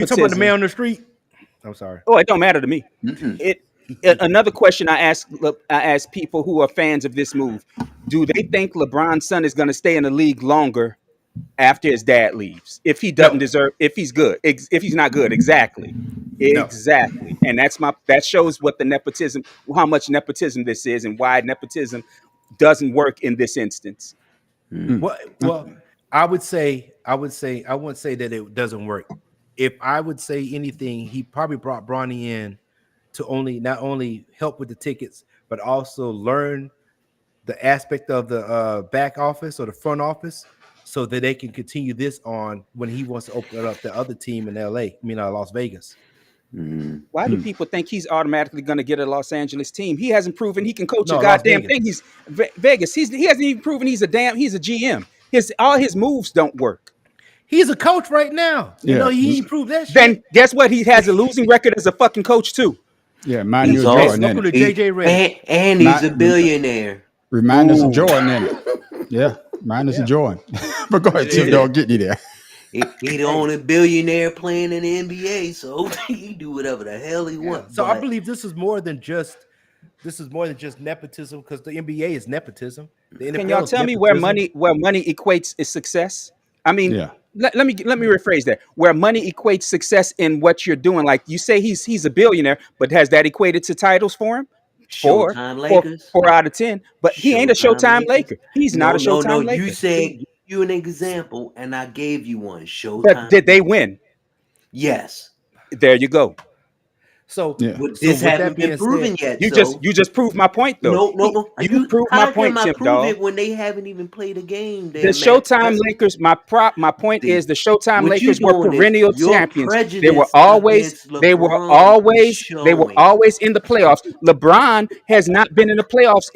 You talking about the man nepotism. on the street? I'm sorry. Oh, it don't matter to me. Mm-mm. It another question I ask people who are fans of this move: do they think LeBron's son is going to stay in the league longer after his dad leaves? If he doesn't No, deserve, if he's good, if he's not good, exactly, no. exactly, and that shows what the nepotism, how much nepotism this is, and why nepotism doesn't work in this instance. Mm. Well, I wouldn't say that it doesn't work. If I would say anything, he probably brought Bronny in to not only help with the tickets, but also learn the aspect of the back office or the front office, so that they can continue this on when he wants to open up the other team in LA. I mean, Las Vegas. Mm. Why do people think he's automatically going to get a Los Angeles team? He hasn't proven he can coach a No, Las goddamn Vegas. thing. He's Vegas. He hasn't even proven he's a GM. All his moves don't work. He's a coach right now. You know, Yeah. he ain't proved that shit. Then guess what? He has a losing record as a fucking coach too. Yeah, remind He's you of also Jordan. Welcome to Innit? JJ Redick. And he's a Not- billionaire. Remind us of Ooh. Jordan. Innit? Yeah, remind us of Jordan. But go ahead, Tim. Yeah. Dog, get you there. He the only billionaire playing in the NBA, so he do whatever the hell he wants. So I but believe this is more than just nepotism, because the NBA is nepotism. The NFL Can y'all is tell me nepotism. where money equates is success? I mean, Yeah. let me rephrase that. Where money equates success in what you're doing. Like you say, he's a billionaire, but has that equated to titles for him? Showtime Lakers. 4 out of 10. But he ain't a Showtime Lakers. Laker. He's not a Showtime No. Laker. You said you an example, and I gave you one. Showtime. But did they win? Yes. There you go. So, Yeah. But so this with that hasn't been being proven said, yet. You just proved my point though. No. You proved my How point, can I Tim prove Dog. it when they haven't even played a game? The Showtime Lakers. My point See, is the Showtime what you Lakers were doing is perennial your champions. They prejudice were always against LeBron they were showing. always in the playoffs. LeBron has not been in the playoffs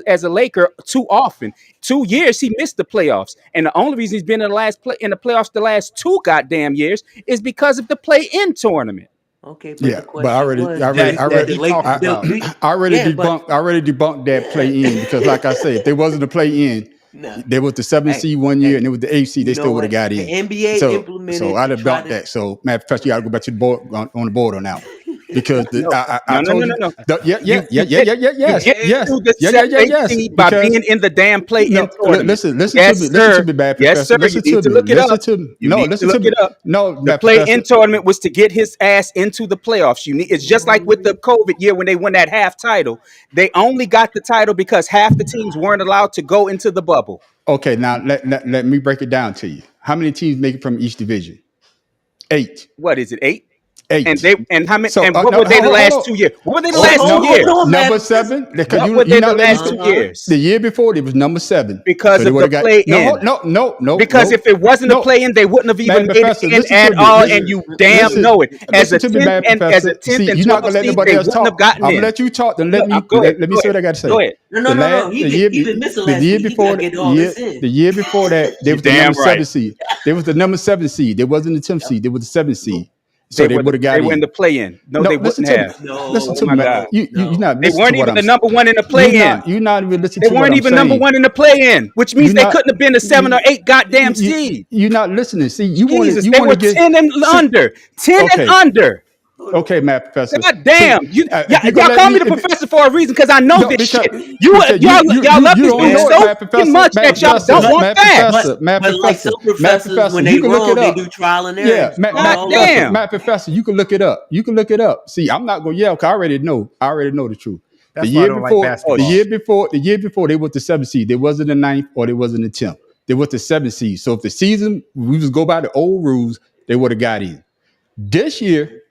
as a Laker too often. 2 years he missed the playoffs, and the only reason he's been in the playoffs the last 2 goddamn years is because of the play-in tournament. Okay, but Yeah, the but I question already, was, I already, that- I that already, he talked about. I already Yeah, but- debunked. I already debunked that play in, because, like I said, if they wasn't a play in, No. they was the 7th Hey, seed one year, and it was the 8th seed. They you know still would have what? got in. The NBA so, implemented so I'd have to try debunked to- that. So, matter of fact, you got to go back to the board on the board on that one, because I told you. No. Yes, You get through the yes. seed by Because being in the damn play-in tournament. listen Yes, to me, sir. listen to me, bad Yes, professor. sir. Listen You need to to me, look it listen up. to me. You No, need to listen look to me. it up. No, The bad play-in professor. tournament was to get his ass into the playoffs. It's just like with the COVID year when they won that half title. They only got the title because half the teams weren't allowed to go into the bubble. Okay, now let me break it down to you. How many teams make it from each division? 8. What is it? 8? 8. And how many? So, and what no, were they the hold last on. 2 years? What were they the Oh, last hold 2 on, years? hold on. Number man. 7. Because What were they the not last letting 2 me- years? The year before it was number 7. Because they of would've the got- play-in. No. Because if it wasn't a play-in, they wouldn't have even Bad made it professor, in listen at to me. all, Listen- and you damn listen- know it. As a listen to me, 10th bad and professor. See, and you're not 12th gonna let seed, nobody they else wouldn't talk. have gotten I'm in. gonna let you talk. Then let me Go ahead. let me say what I got to say. Go ahead. No. He been missing last week. He gotta get all this in. The year before that, they You was the damn number right. 7 seed. They was the number 7 seed. They wasn't the 10th seed. They was the 7th seed. So they would have got They in. were in the play-in. No, they listen wouldn't to me. have. No, Listen to my me. God. You're not They listening weren't to what even I'm the number one in the play-in. You're not even listening They to what weren't I'm even saying. number one in the play-in, which means You're they not- couldn't have been a 7 or 8 goddamn seed. You're not listening. See, you want Jesus, to. You they want were to get 10 and under. 10 Okay. and under. Okay, Matt Professor. God damn. See, if you Y'all gonna call let me the if- professor for a reason because I know No, this because- shit. because Y'all love you this don't dude know it, so Matt Professor. much Matt that y'all Professor, don't want Matt that. Professor, Matt But like Professor, some Matt professors, Professor, when you they can look wrong, it they up. do trial and error. Yeah, Matt God Professor, damn. Matt Professor, you can look it up. You can look it up. See, I'm not gonna yell because I already know. I already know the truth. That's the why I year don't like before, basketball. the year before, they was the 7th seed. They wasn't the 9th or they wasn't the 10th. They was the 7th seed. So if the season we just go by the old rules, they would have got in. This year,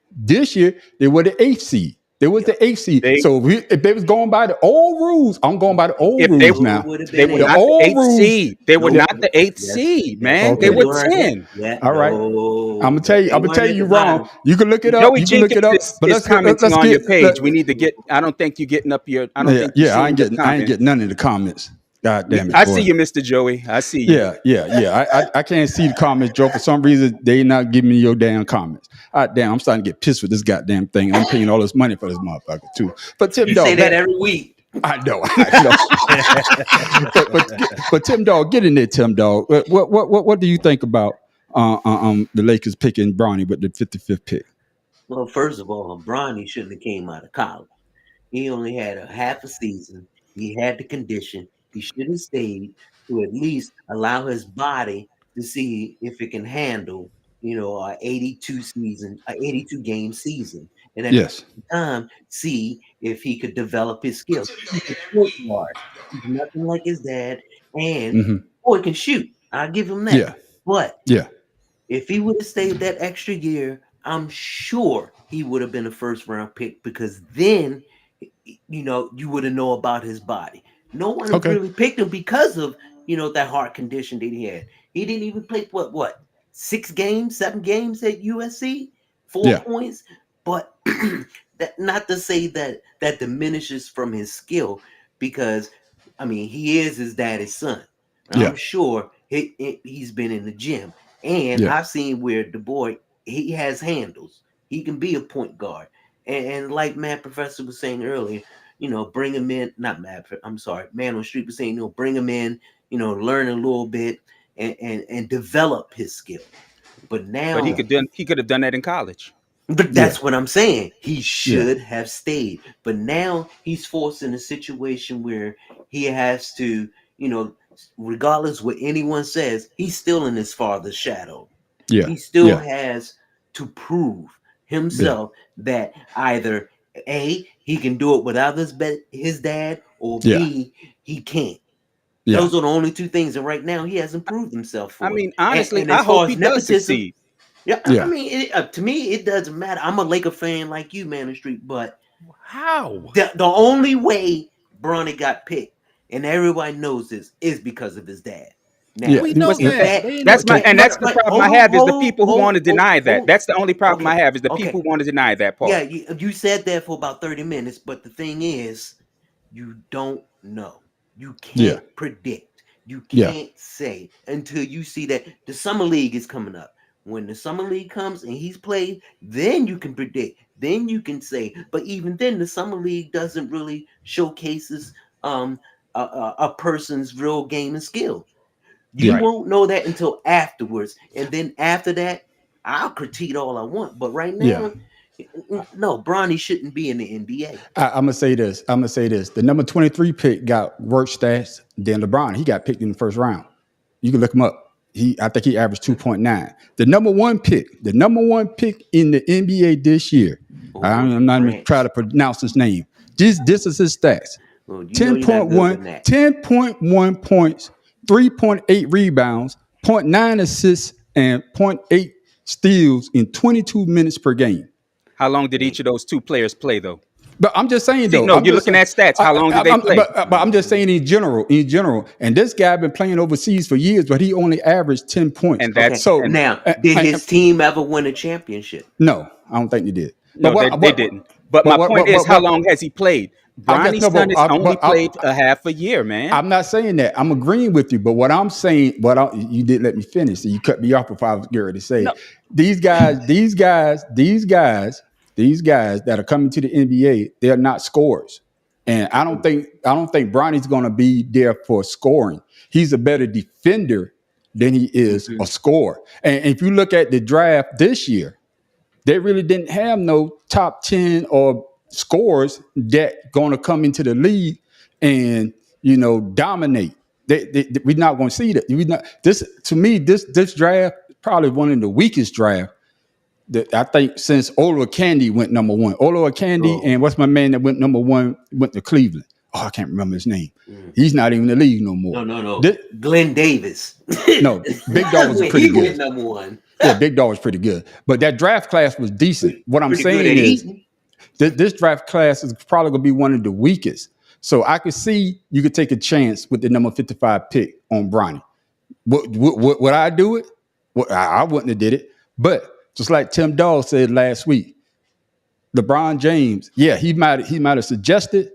they were the 8th seed. They was the 8th seed. So if they was going by the old rules, I'm going by the old If rules now. They were The not the old 8th rules- seed. They were No. not the 8th Yes. seed, man. Okay. They were 10. Yeah, All right. no. I'm gonna tell you. They I'm gonna weren't tell at you the wrong. bottom. You can look it up. Joey You can look it up. Jenkins But is let's commenting on your page. let- We need to get. I don't think you're getting up your. I don't Yeah, think. you're I ain't seeing the getting comment. none of the comments. God damn it. I boy. see you, Mr. Joey. I see you. Yeah. I can't see the comments, Joe. For some reason, they not giving me your damn comments. Damn, I'm starting to get pissed with this goddamn thing. I'm paying all this money for this motherfucker too. But Tim You Dog, say that every week. I know. but Tim Dog, get in there, Tim Dog. What do you think about the Lakers picking Bronny with the 55th pick. Well, first of all, Bronny shouldn't have came out of college. He only had a half a season. He had the condition. He should have stayed to at least allow his body to see if it can handle, a 82 game season, and at the Yes. same time see if he could develop his skills. He's a point guard. He's nothing like his dad, and hmm boy can shoot. I'll give him that. Yeah. But Yeah. if he would have stayed that extra year, I'm sure he would have been a first round pick, because then, you would have known about his body. No one Okay. really picked him because of, that heart condition that he had. He didn't even play what 7 games at USC, 4 Yeah. points. But that, not to say that diminishes from his skill, because I mean, he is his daddy's son. And Yeah. I'm sure he's been in the gym, and Yeah. I've seen where the boy, he has handles. He can be a point guard, and like Matt Professor was saying earlier, bring him in. Not Matt, I'm sorry, Man on the Street was saying, bring him in, learn a little bit and develop his skill. But now, But he could have done that in college. but that's what I'm saying. He Yeah. should have stayed. But now he's forced in a situation where he has to, regardless what anyone says, he's still in his father's shadow. Yeah. He still Yeah. has to prove himself that either A, he can do it without his dad, or Yeah. B, he can't. Yeah. Those are the only two things. And right now he hasn't proved himself for I it. mean, honestly, and I as far hope as he does nepotism, succeed. yeah, Yeah. I mean, to me, it doesn't matter. I'm a Laker fan like you, Man on the Street, but How? the only way Bronny got picked, and everybody knows this, is because of his dad. Now, Yeah. We know What's the- that. that- They That's know my, that. and that's the but problem I hold- have is the hold- people who hold- want to deny hold- that. hold. That's the only problem I Okay. have is the Okay. people who want to deny that part. Yeah, you said that for about 30 minutes, but the thing is, you don't know. You can't predict. You Yeah. can't say until you see that the summer league is coming up. When the summer league comes and he's played, then you can predict. Then you can say. But even then, the summer league doesn't really showcases a person's real game and skill. You Right. won't know that until afterwards, and then after that, I'll critique all I want. But right now, no, Bronny shouldn't be in the NBA. I'm gonna say this. The number 23 pick got worse stats than LeBron. He got picked in the first round. You can look him up. I think he averaged 2.9. The number one pick in the NBA this year. I'm not even trying to pronounce his name. This is his stats. Well, you know you're not good with 10.1, that. 10.1 points, 3.8 rebounds, 0.9 assists, and 0.8 steals in 22 minutes per game. How long did each of those two players play, though? But I'm just saying, though. No, I'm you're just looking saying- at stats. How long did they play? But I'm just saying in general. And this guy been playing overseas for years, but he only averaged 10 points. And that's- so Now, did his team ever win a championship? No, I don't think they did. No, they didn't. But my point is, how long has he played? Bronny's son has only played a half a year, man. I'm not saying that. I'm agreeing with you, but what I'm saying, you didn't let me finish, so you cut me off before I was getting ready to say. No. These guys that are coming to the NBA, they're not scorers, and I don't think Bronny's going to be there for scoring. He's a better defender than he is a scorer. And if you look at the draft this year, they really didn't have no top 10 or scorers that going to come into the league and dominate. We're not going to see that. This draft is probably one of the weakest draft that I think since Olo Candy went number one. Olo Candy and what's my man that went number one went to Cleveland. Oh, I can't remember his name. He's not even in the league no more. No. Glenn Davis. No, Big Dog was pretty He went good. number one. Yeah, Big Dog was pretty good. But that draft class was decent. What I'm Pretty good saying at is eating. this draft class is probably going to be one of the weakest. So I could see you could take a chance with the number 55 pick on Bronny. Would I do it? I wouldn't have did it. But just like Tim Dahl said last week, LeBron James, he might have suggested,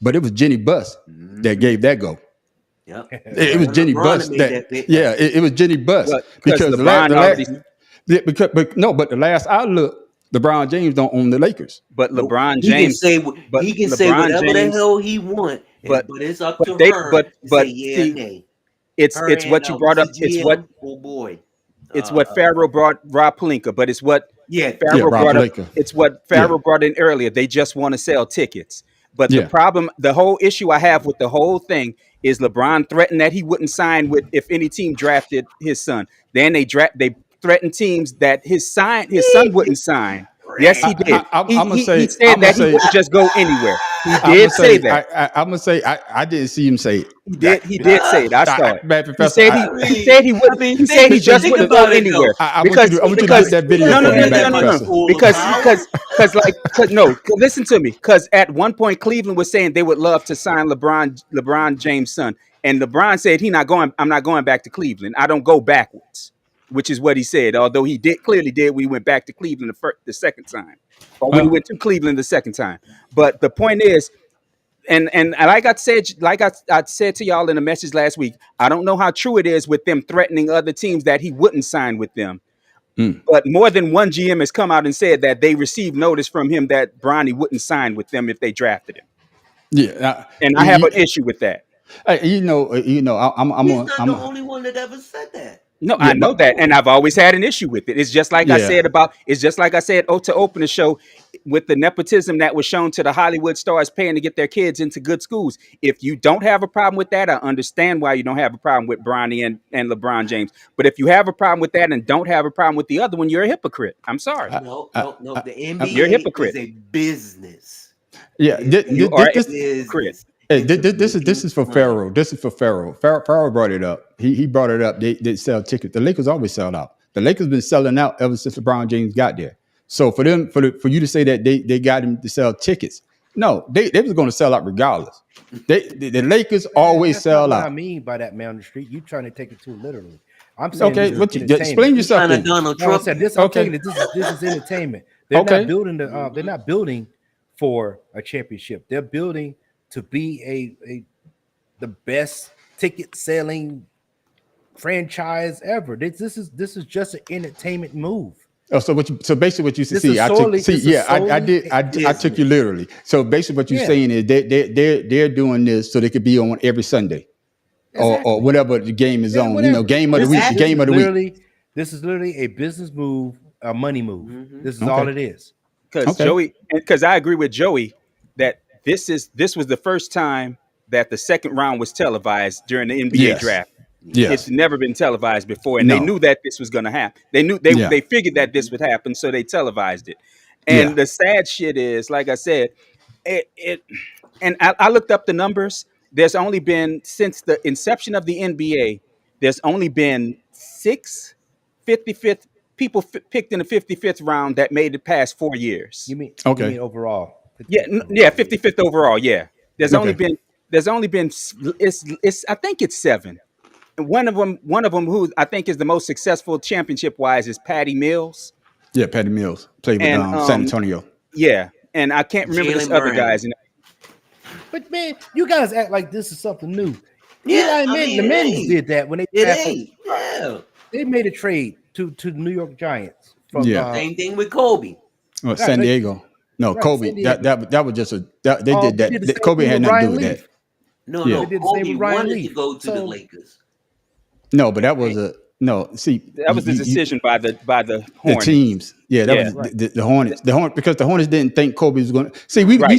but it was Jenny Buss that gave that go. Yep. It was Jenny LeBron Buss made that pick. it was Jenny Buss Because the LeBron already- but the last I looked, LeBron James don't own the Lakers. But LeBron He can James, say but he can say LeBron whatever the James- hell he want, but- but it's up but to they- her but- to but say yeah see, or nay. it's Her what and you brought up. the It's GM, what oh boy. It's what Farrell brought Rob Pelinka, but it's what Yeah, Farrell Rob brought up. Pelinka. It's what Farrell brought in earlier. They just want to sell tickets. But the Yeah. problem, the whole issue I have with the whole thing is LeBron threatened that he wouldn't sign with if any team drafted his son. Then they threatened teams that his son wouldn't sign. Yes, he did. I'm gonna He say- said I'm that gonna he say- wouldn't just go anywhere. He I'm did gonna say that. I'm gonna say I didn't see him say it. He did say it. I saw it. Man, He Professor, said he said he wouldn't. He said he just think wouldn't go about it, though. anywhere. I want you to get that video no, for me, man, no. Professor. Because listen to me. Because at one point Cleveland was saying they would love to sign LeBron James' son, and LeBron said I'm not going back to Cleveland. I don't go backwards, which is what he said. Although he clearly did when he went back to Cleveland the second time, or when he went to Cleveland the second time. But the point is. And like I said to y'all in a message last week, I don't know how true it is with them threatening other teams that he wouldn't sign with them. But more than one GM has come out and said that they received notice from him that Bronny wouldn't sign with them if they drafted him. Yeah, And I have an issue with that. I'm He's not on. the only one that ever said that. No, I know that, and I've always had an issue with it. It's just like I said to open the show with the nepotism that was shown to the Hollywood stars paying to get their kids into good schools. If you don't have a problem with that, I understand why you don't have a problem with Bronny and LeBron James. But if you have a problem with that and don't have a problem with the other one, you're a hypocrite. I'm sorry. No. The NBA You're a hypocrite. is a business. Yeah, You are a this, hypocrite. hey, this is for Farrell. This is for Farrell. Farrell brought it up. He brought it up. They sell tickets. The Lakers always sell out. The Lakers been selling out ever since LeBron James got there. So for you to say that they got him to sell tickets, no, they was going to sell out regardless. The Lakers always That's sell not what I out. mean by that, man, on the street. You trying to take it too literally. I'm saying Okay, this is what you entertainment. explain yourself? Kind of then. Donald No, I Trump. said this. Okay. I'm taking it. This is entertainment. They're Okay. not building they're not building for a championship. They're building to be the best ticket selling franchise ever. This is just an entertainment move. Oh, so basically what you This see, is I solely- took, see, this is yeah, I solely did, I business. took you literally. So basically what you're Yeah. saying is they're doing this so they could be on every Sunday, or whatever the game is Yeah, on. whatever. Game of the This week, is game of the week. This is literally a business move, a money move. Mhm. This is Okay. all it is. Because I agree with Joey that this was the first time that the second round was televised during the NBA Yes. draft. Yes. It's never been televised before, and No. they knew that this was going to happen. Yeah. They figured that this would happen, so they televised it. And Yeah. the sad shit is, like I said, and I looked up the numbers. There's only been, since the inception of the NBA, there's only been 6 55th people picked in the 55th round that made it past 4 years. You mean Okay. You mean overall? Yeah, 55th overall. Yeah, there's only been it's I think it's 7. And one of them who I think is the most successful championship wise is Patty Mills. Yeah, Patty Mills played with And, San Antonio. Yeah, and I can't remember Jalen this other Brown. guys. But man, you guys act like this is something new. Yeah, Eli I mean, the it men ain't. did that when they It drafted- ain't. Yeah. They made a trade to the New York Giants from Yeah. Same thing with Kobe. San right. Diego. No, Right, Kobe. San Diego. That was just they did They that. did the same Kobe thing had with nothing to do Ryan with Leaf. that. No, Yeah. no. They did the same Kobe with Ryan wanted Leaf. to go to the So- Lakers. No, but that was See, That was the decision by the the Hornets. teams. Yeah, that Yeah. was the Hornets. The Hornets, because the Hornets didn't think Kobe was going to see. We Right.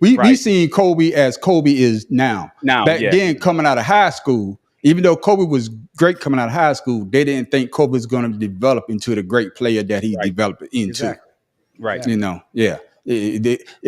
we Right. seen Kobe as Kobe is now. Back yeah. then, coming out of high school, even though Kobe was great coming out of high school, they didn't think Kobe was going to develop into the great player that he developed into. Exactly. Right. You know, yeah. If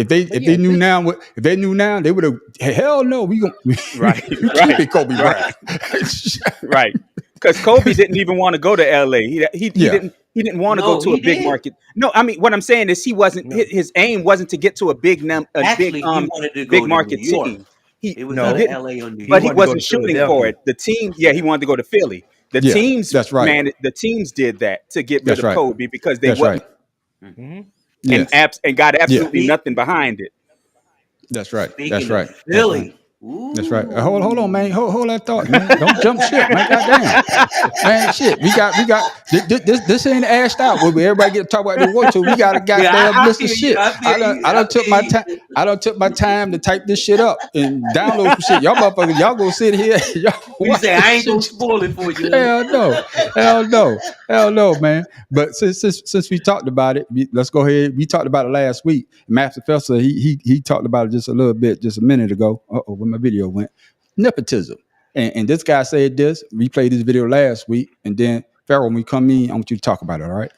they yeah, knew now, if they knew now, they would have. Hell no, we gonna Right, we right, keep it Kobe right. Bryant. Right. Because Kobe didn't even want to go to LA. He Yeah. didn't want to No, go to he a big did. market. No, I mean what I'm saying is he wasn't No. his aim wasn't to get to a big Actually, he wanted to go big to market New York. team. It was No. either didn't- LA or New York. But he wanted to go wasn't to shooting Philadelphia. for it. The team, he wanted to go to Philly. The Yeah, teams, that's right. man, the teams did that to get rid That's of right. Kobe because they That's wasn't right. Mhm. Yes. and got absolutely Yeah. nothing behind it. That's right. Speaking That's of right. Philly. That's right. Hold on, man. Hold that thought, man. Don't jump ship, man. Goddamn, man. Shit, we got. This ain't ashed out. Where everybody get to talk about the war too. We got a goddamn I list of feel you. shit. I feel you. I done took my time. I done took my time to type this shit up and download some shit. Y'all motherfuckers, y'all gonna sit here. Y'all You watch say I ain't this gonna shit. spoil it for you. Hell no, hell no, man. But since we talked about it, let's go ahead. We talked about it last week. Master Professor, he talked about it just a little bit, just a minute ago. Where my video went. Nepotism. And this guy said this. We played this video last week, and then Pharaoh, when we come in, I want you to talk about it. All right.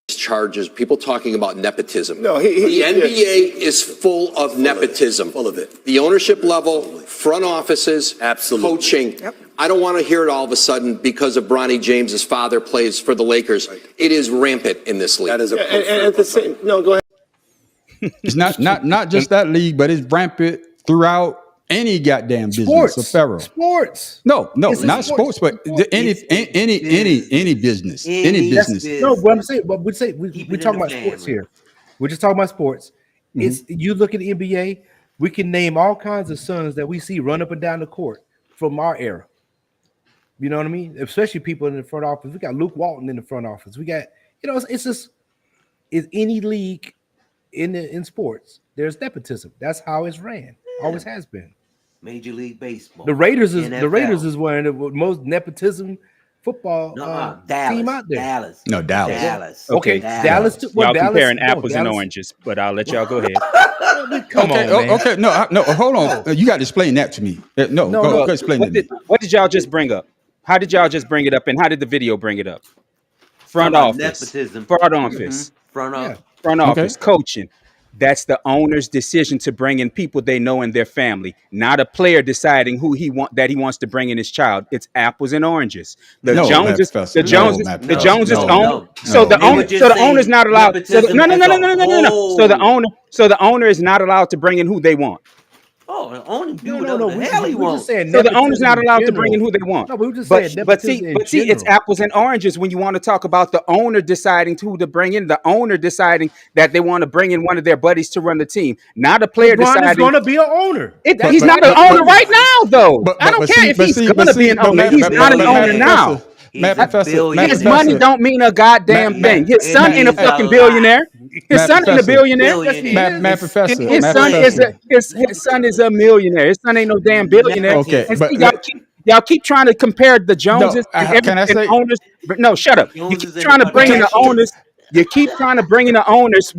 Charges, people talking about nepotism. No, the NBA is full of nepotism. Full of it. The ownership level, front offices, Absolutely. coaching. Yep. I don't want to hear it all of a sudden because of Bronny James's father plays for the Lakers. Right. It is rampant in this league. That is a and at the same. No, go ahead. It's not just that league, but it's rampant throughout any goddamn business. Sports. So Pharaoh. Sports. No, It's a not sports- sports, but any business. Any business. No, what I'm saying, but we're Keep it talking in about the sports family. here. We're just talking about sports. It's you look at the NBA, we can name all kinds of sons that we see run up and down the court from our era. You know what I mean? Especially people in the front office. We got Luke Walton in the front office. We got, it's just any league in sports, there's nepotism. That's how it's ran. Always has been. Major League Baseball. The Raiders NFL. is one of the most nepotism football Dallas. team out there. Dallas. No, Dallas. Dallas. Okay, Dallas. Y'all Dallas- comparing no, apples and Dallas- oranges, but I'll let y'all go ahead. Come Okay, on, man. okay, no, hold on. You got to explain that to me. No, go explain it to me. What did y'all just bring up? How did y'all just bring it up, and how did the video bring it up? Front Talking office, about nepotism. front office, Front Yeah. office. front Okay. office, coaching. That's the owner's decision to bring in people they know in their family, not a player deciding who he wants to bring in his child. It's apples and oranges. The No, Joneses, Matt Professor. the Joneses, No, the Matt Joneses Professor. own. No, So no. the They owner, were just so the saying owner's not allowed. So the, nepotism no. as a So the owner is not allowed to bring in who they want. Oh, the owner do No, whatever no. the We hell he just wants. saying So the owner's nepotism not allowed to general. bring in who they want. No, but we just But saying but see, nepotism in but see, it's general. apples and oranges when you want to talk about the owner deciding who to bring in. The owner deciding that they want to bring in one of their buddies to run the team, not a player LeBron is deciding. going to be an owner. He's not an owner right now, though. I don't care if he's going to be an owner. He's not an owner now. Matt He's a Professor, billionaire. His Professor. money don't mean a goddamn thing. His son ain't a He's a fucking lie. billionaire. His Matt son ain't a Professor. billionaire. Billionaire. Matt Professor. His Matt son is Professor. his son is a millionaire. His son ain't no damn billionaire. Okay, And but see, y'all keep trying to compare the Joneses can I and say- owners. But no, shut up. You Joneses keep and trying to the bring in the Kardashians. owners. You keep trying to bring in the owners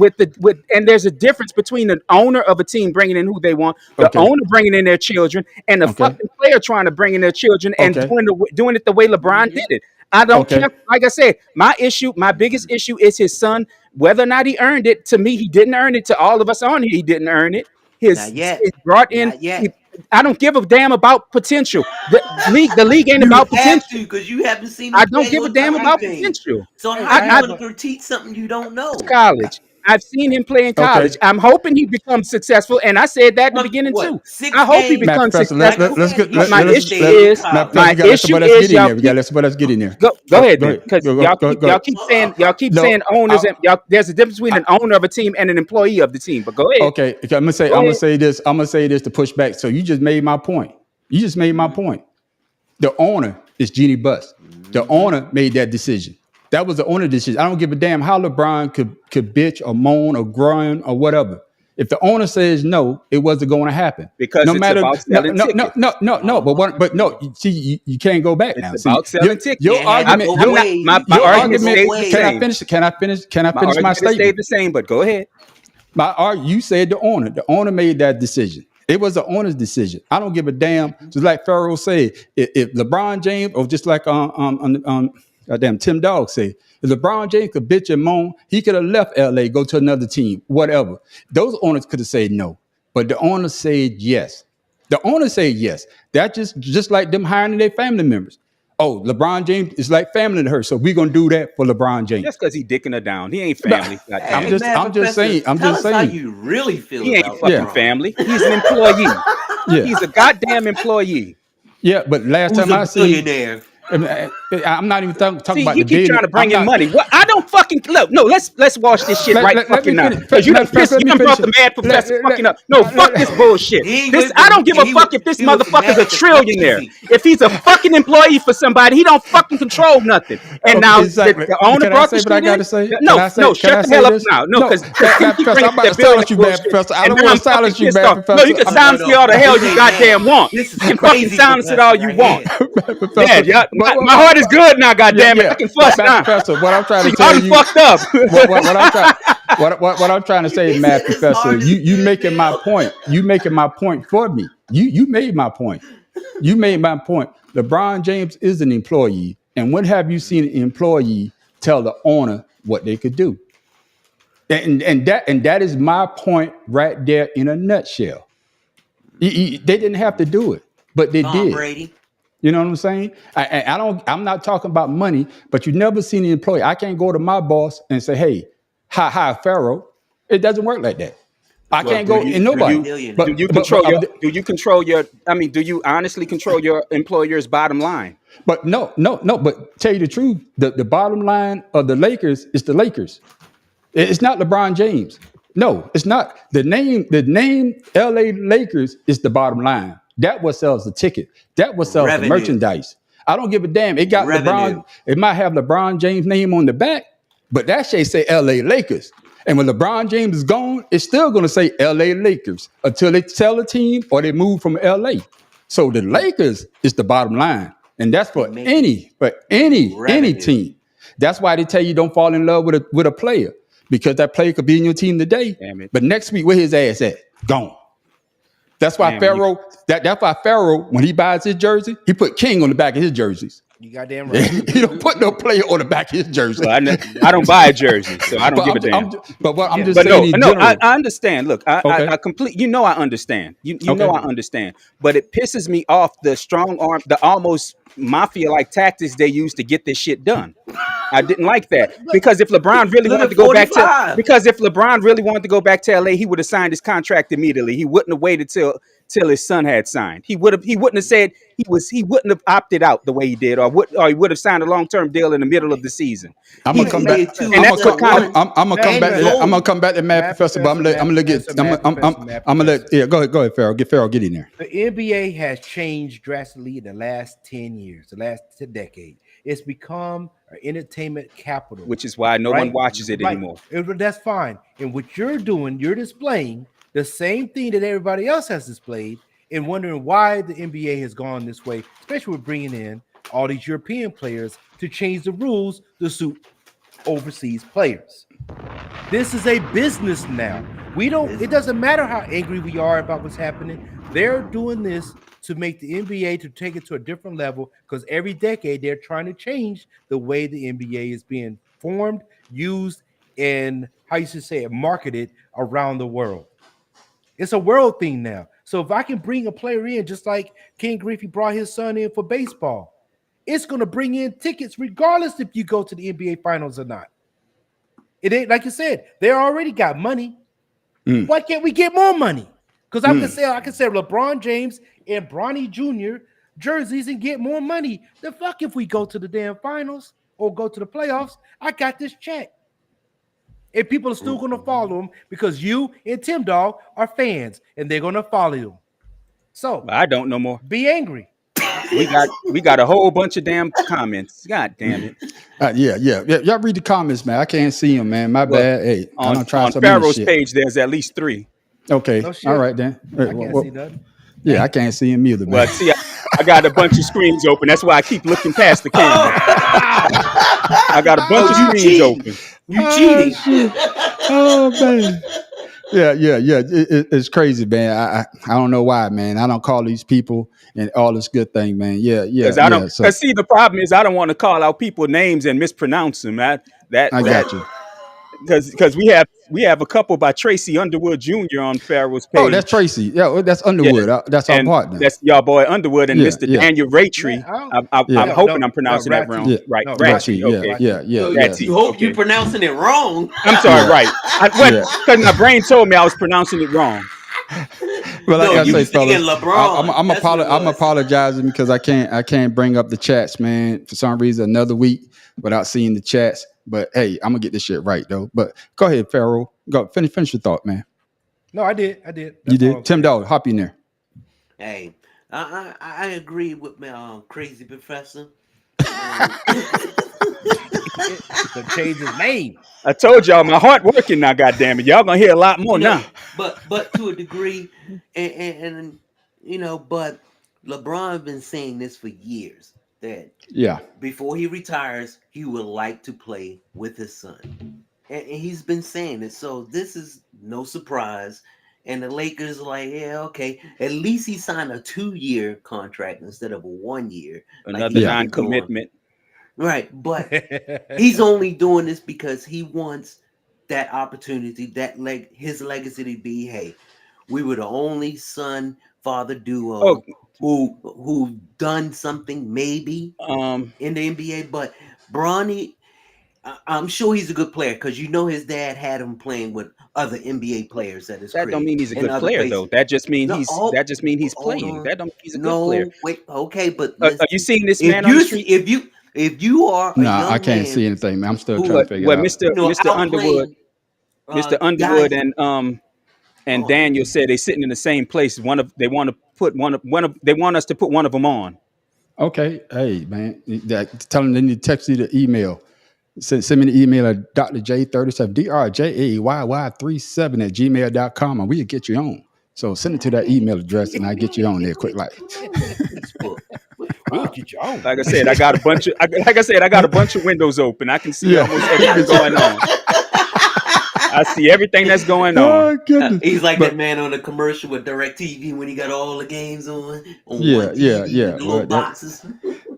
and there's a difference between the owner of a team bringing in who they want, the Okay. owner bringing in their children, and the Okay. fucking player trying to bring in their children and Okay. doing it the way LeBron did it. I don't Okay. care. Like I said, my biggest issue is his son. Whether or not he earned it, to me, he didn't earn it. To all of us on here, he didn't earn it. Not yet. It's brought in. Not yet. I don't give a damn about potential. The league ain't about potential. because you haven't seen. I him don't play give a with damn time about thing. potential. So how I- are you going to critique something you don't know? College. I've seen him play in college. I'm hoping he becomes successful, and I said that in the beginning What, too. 6 I hope he games? Matt becomes Professor, successful. let's get. My let's- issue let's- is Matt my we gotta let issue somebody is else get in y'all there. We gotta let somebody else get in there. Go ahead, Go then, ahead. because Go y'all keep saying No, saying owners I'll- and y'all. There's a difference between an owner of a team and an employee of the team. But go ahead. Okay, I'm gonna say Go ahead. this. I'm gonna say this to push back. So you just made my point. The owner is Jeannie Buss. The owner made that decision. That was the owner decision. I don't give a damn how LeBron could bitch or moan or groan or whatever. If the owner says no, it wasn't going to happen. Because it's about selling tickets. No. But no. See, you can't go back now. It's about selling tickets. Your Yeah, argument. I'm Your, not- my your argument argument. stays the Can I same. finish? Can I finish? Can I My finish my argument stayed statement? the same, but go ahead. You said the owner. The owner made that decision. It was the owner's decision. I don't give a damn. Just like Pharaoh said, if LeBron James, or just like goddamn Tim Dog said, if LeBron James could bitch and moan, he could have left LA, go to another team, whatever. Those owners could have said no, but the owner said yes. The owner said yes. That just like them hiring their family members. Oh, LeBron James is like family to her, so we're gonna do that for LeBron James. Just because he dicking her down, he ain't family. I'm just saying. Tell us how you really feel He ain't about fucking LeBron. family. He's an employee. Yeah. He's a goddamn employee. Yeah, but last Who's time I a seen, billionaire? I'm not even talking See, about you the keep bid. trying to bring I'm in not- money. What? I don't fucking look. No, let's watch this shit Let right fucking me now. finish. Because you done Let pissed. me You done brought the finish. mad professor Let- fucking let- up. No, let- fuck let- this bullshit. He This went I from- don't give a he fuck was- if this he was from motherfucker's a mad to trillionaire. crazy. If he's a fucking employee for somebody, he don't fucking control nothing. And Okay, now exactly. the owner Can I brought say the what I shit gotta in. say? No, Can I say- no, can shut I the say hell up this? now. No, because Mad Professor, I'm about to silence you, Mad Professor. I don't want to silence you, Mad Professor. No, you can silence me all the hell you goddamn want. This is You can fucking crazy silence it all professor you right want. here. Professor, Yeah, but- my heart is good now, goddamn it. I can fuss Mad now. Professor, what I'm trying to See, tell y'all you, done fucked up. what I'm trying to say, Mad His Professor, heart is you good making now. my point. You making my point for me. You made my point. You made my point. LeBron James is an employee, and when have you seen an employee tell the owner what they could do? And that is my point right there in a nutshell. They didn't have to do it, but they Tom did. Brady. You know what I'm saying? I'm not talking about money, but you've never seen an employee. I can't go to my boss and say, "Hey, hi, Pharaoh." It doesn't work like that. I can't go in nobody. do you Do you control your? I mean, do you honestly control your employer's bottom line? But no. But tell you the truth, the bottom line of the Lakers is the Lakers. It's not LeBron James. No, it's not. The name LA Lakers is the bottom line. That what sells the ticket. That what sells Revenue. the merchandise. I don't give a damn. It got Revenue. LeBron. It might have LeBron James' name on the back, but that shit say LA Lakers. And when LeBron James is gone, it's still going to say LA Lakers until they sell a team or they move from LA. So the Lakers is the bottom line. And that's for make any revenue. team. That's why they tell you don't fall in love with a player, because that player could be in your team today, Damn it. but next week where his ass at? Gone. That's why Damn, Pharaoh. That's why Pharaoh, when he buys his jersey, he put King on the back of his jerseys. You goddamn right. He don't put no player on the back of his jersey. Well, I don't buy a jersey, so I don't give a damn. I'm just But saying no, in no, general. I understand. Look, Okay. I complete. You know, I understand. You Okay. know, I understand. But it pisses me off the strong arm, the almost mafia-like tactics they use to get this shit done. I didn't like that, because if LeBron really Look wanted at to go back to, 45. because if LeBron really wanted to go back to LA, he would have signed his contract immediately. He wouldn't have waited till his son had signed. He wouldn't have said he wouldn't have opted out the way he did, or he would have signed a long-term deal in the middle of the season. I'm gonna come back. made two And that's what kind of- I'm gonna come back. Mad I'm gonna come back to Mad Mad Professor, but I'm gonna get. Mad I'm gonna let. Yeah, go ahead, Pharaoh. Get Pharaoh. Get in there. The NBA has changed drastically in the last 10 years, the last decade. It's become an entertainment capital, which is why no one right? watches it Right. anymore. That's fine. And what you're doing, you're displaying the same thing that everybody else has displayed, and wondering why the NBA has gone this way, especially with bringing in all these European players to change the rules to suit overseas players. This is a business now. It doesn't matter how angry we are about what's happening. They're doing this to make the NBA to take it to a different level, because every decade they're trying to change the way the NBA is being formed, used, and how you should say it, marketed around the world. It's a world thing now. So if I can bring a player in, just like Ken Griffey brought his son in for baseball, it's going to bring in tickets regardless if you go to the NBA finals or not. It ain't, like you said, they already got money. Why can't we get more money? Because I can sell LeBron James and Bronny Jr. jerseys and get more money. The fuck if we go to the damn finals or go to the playoffs, I got this check. And people are still going to follow him because you and Tim Dog are fans, and they're going to follow him. So I don't know more. be angry. We got a whole bunch of damn comments. God damn it! Yeah. Y'all read the comments, man. I can't see them, man. My bad. Hey, I On don't try some Pharaoh's shit. page, there's at least 3. Okay. No shit. All right then. I can't see nothing. Yeah, I can't see him either, man. But see, I got a bunch of screens open. That's why I keep looking past the camera. I got a bunch of screens cheating. open. You cheating. Oh man. Yeah. It's crazy, man. I don't know why, man. I don't call these people and all this good thing, man. Yeah. Because I don't. Because see, the problem is I don't want to call out people names and mispronounce them. I got you. Because we have a couple by Tracy Underwood Jr. on Pharaoh's page. Oh, that's Tracy. Yeah, that's Underwood. That's our and partner. that's y'all boy Underwood and Yeah, Mr. yeah. Daniel Raytree. I'm hoping I'm pronouncing that wrong. Yeah. Right, No, Ratchie. Ratchie, Okay. Yeah. Ratchie. You hope Okay. you're pronouncing it wrong. I'm sorry, right. Because my brain told me I was pronouncing it wrong. Well, like No, I you say, was thinking fellas, LeBron. I'm That's what it I'm was. apologizing because I can't bring up the chats, man. For some reason, another week without seeing the chats. But hey, I'm gonna get this shit right though. But go ahead, Pharaoh. Go finish your thought, man. No, I did. You That's all did. I'm Tim saying. Dawg, hop in there. Hey, I agree with my crazy professor. To change his name. I told y'all my heart working now. Goddamn it, y'all gonna hear a lot more You know, now. but to a degree, and but LeBron been saying this for years that Yeah. before he retires, he would like to play with his son, and he's been saying it. So this is no surprise. And the Lakers are like, yeah, okay. At least he signed a 2-year contract instead of a 1 year, like Another he's Yeah. been doing. non-commitment. Right, but he's only doing this because he wants that opportunity, his legacy to be, hey, we were the only son father Oh, duo who done something maybe in the NBA. But Bronny, I'm sure he's a good player because his dad had him playing with other NBA players at his that don't crib mean he's a and good other player though. places. That just mean No, he's hold playing. on. That don't mean he's a good player. No, wait, okay, but Are you listen. seeing this If man on the you street? if you are a Nah, I young can't see man anything, man. I'm still who trying to figure it Well, out. Mr. Underwood, outplaying Mr. Underwood, guys. and Oh, man. Daniel said they sitting in the same place. They want to put they want us to put one of them on. Okay. Hey, man. Tell them they need to text you the email. Send me the email at drj37 drjayy37 and we'll get you on. So send it to that email address and I'll get you on there quick like. Facebook. What the We'll fuck? get you on. Like I said, I got a bunch of I got a bunch of windows open. I can see Yeah. almost everything going on. I see everything that's going on. Oh, goodness. He's like But- that man on the commercial with DirecTV when he got all the games on Yeah, one TV, yeah. with the little Well, that- boxes.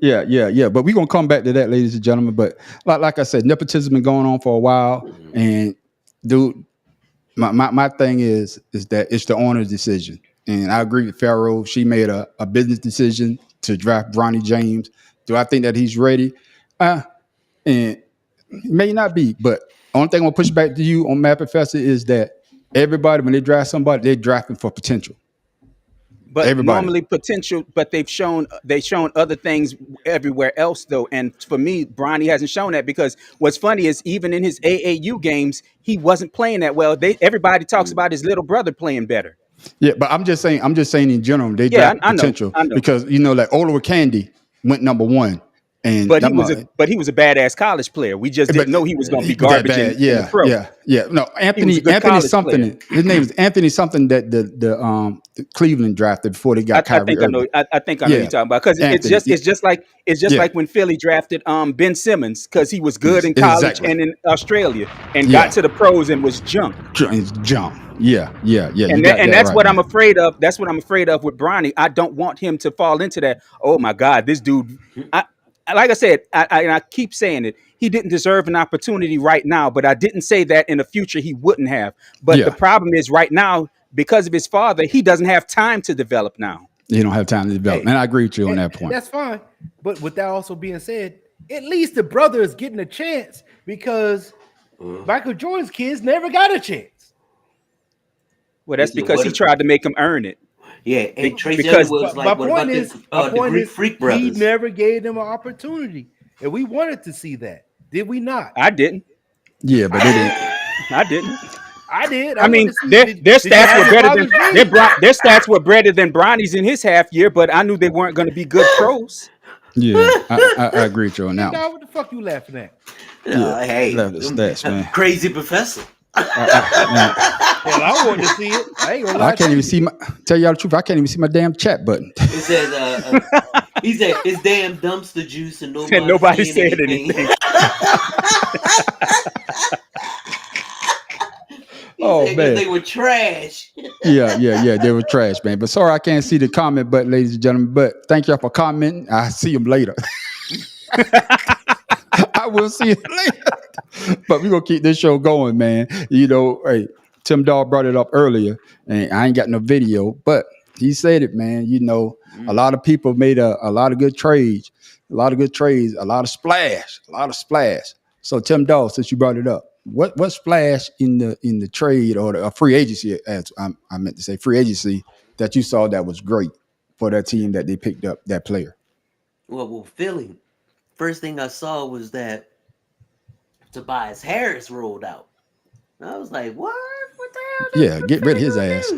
Yeah. But we're gonna come back to that, ladies and gentlemen. But like I said, nepotism been going on for a while. And dude, my thing is that it's the owner's decision. And I agree with Pharaoh. She made a business decision to draft Bronny James. Do I think that he's ready? And he may not be, but only thing I'm gonna push back to you on Matt Professor is that everybody, when they draft somebody, they're drafting for potential. But Everybody. normally potential, but they've shown other things everywhere else though. And for me, Bronny hasn't shown that because what's funny is even in his AAU games, he wasn't playing that well. Everybody talks about his little brother playing better. Yeah, but I'm just saying in general, they Yeah, draft I know, potential I know. because like Oliver Candy went number one, and But he was a badass college player. We just didn't know he was going to be garbage in the pro. Yeah. No, Anthony good college something. His name is Anthony something that the Cleveland drafted before they got I Kyrie think I know. Irving. I think I know Yeah. what you're talking about because Anthony. it's just like Yeah. when Philly drafted Ben Simmons because he was good in college Exactly. and in Australia and Yeah. got to the pros and was junk. Jump. Yeah. And that's what I'm afraid of. That's what I'm afraid of with Bronny. I don't want him to fall into that. Oh my God, this dude. Like I said, I keep saying it. He didn't deserve an opportunity right now, but I didn't say that in the future he wouldn't have. But Yeah. the problem is right now, because of his father, he doesn't have time to develop now. You don't have time to develop. Hey, and I agree with you on that point. That's fine. But with that also being said, at least the brother is getting a chance because Michael Jordan's kids never got a chance. Well, that's Is it because what he if- tried to make him earn it. Yeah, and Tracy Because- Underwood's My like, what about point is, the Greek Freak he brothers? never gave them an opportunity, and we wanted to see that. Did we not? I didn't. Yeah, but they didn't. I didn't. I did. I mean, wanted to see- their did their you stats have were your better father's than dream? their stats were better than Bronny's in his half year, but I knew they weren't going to be good pros. Yeah, I agree with you on that one. Now, what the fuck you laughing at? Hey, love the stats, man. Crazy professor. Hell, I wanted to see it. I ain't gonna lie. I can't even see tell y'all the truth. I can't even see my damn chat button. It says, he said, it's damn dumpster juice and And nobody saying said anything. Oh, He said, 'cause man. they were trash. Yeah. They were trash, man. But sorry, I can't see the comment button, ladies and gentlemen. But thank y'all for commenting. I see them later. I will see it later. But we're gonna keep this show going, man. Hey, Tim Dawg brought it up earlier, and I ain't got no video, but he said it, man. A lot of people made a lot of good trades, a lot of splash. So Tim Dawg, since you brought it up, what splash in the trade or the free agency, as I meant to say free agency, that you saw that was great for that team that they picked up that player? Well, Philly. First thing I saw was that Tobias Harris rolled out. And I was like, what? What the hell? Yeah, get rid of his ass.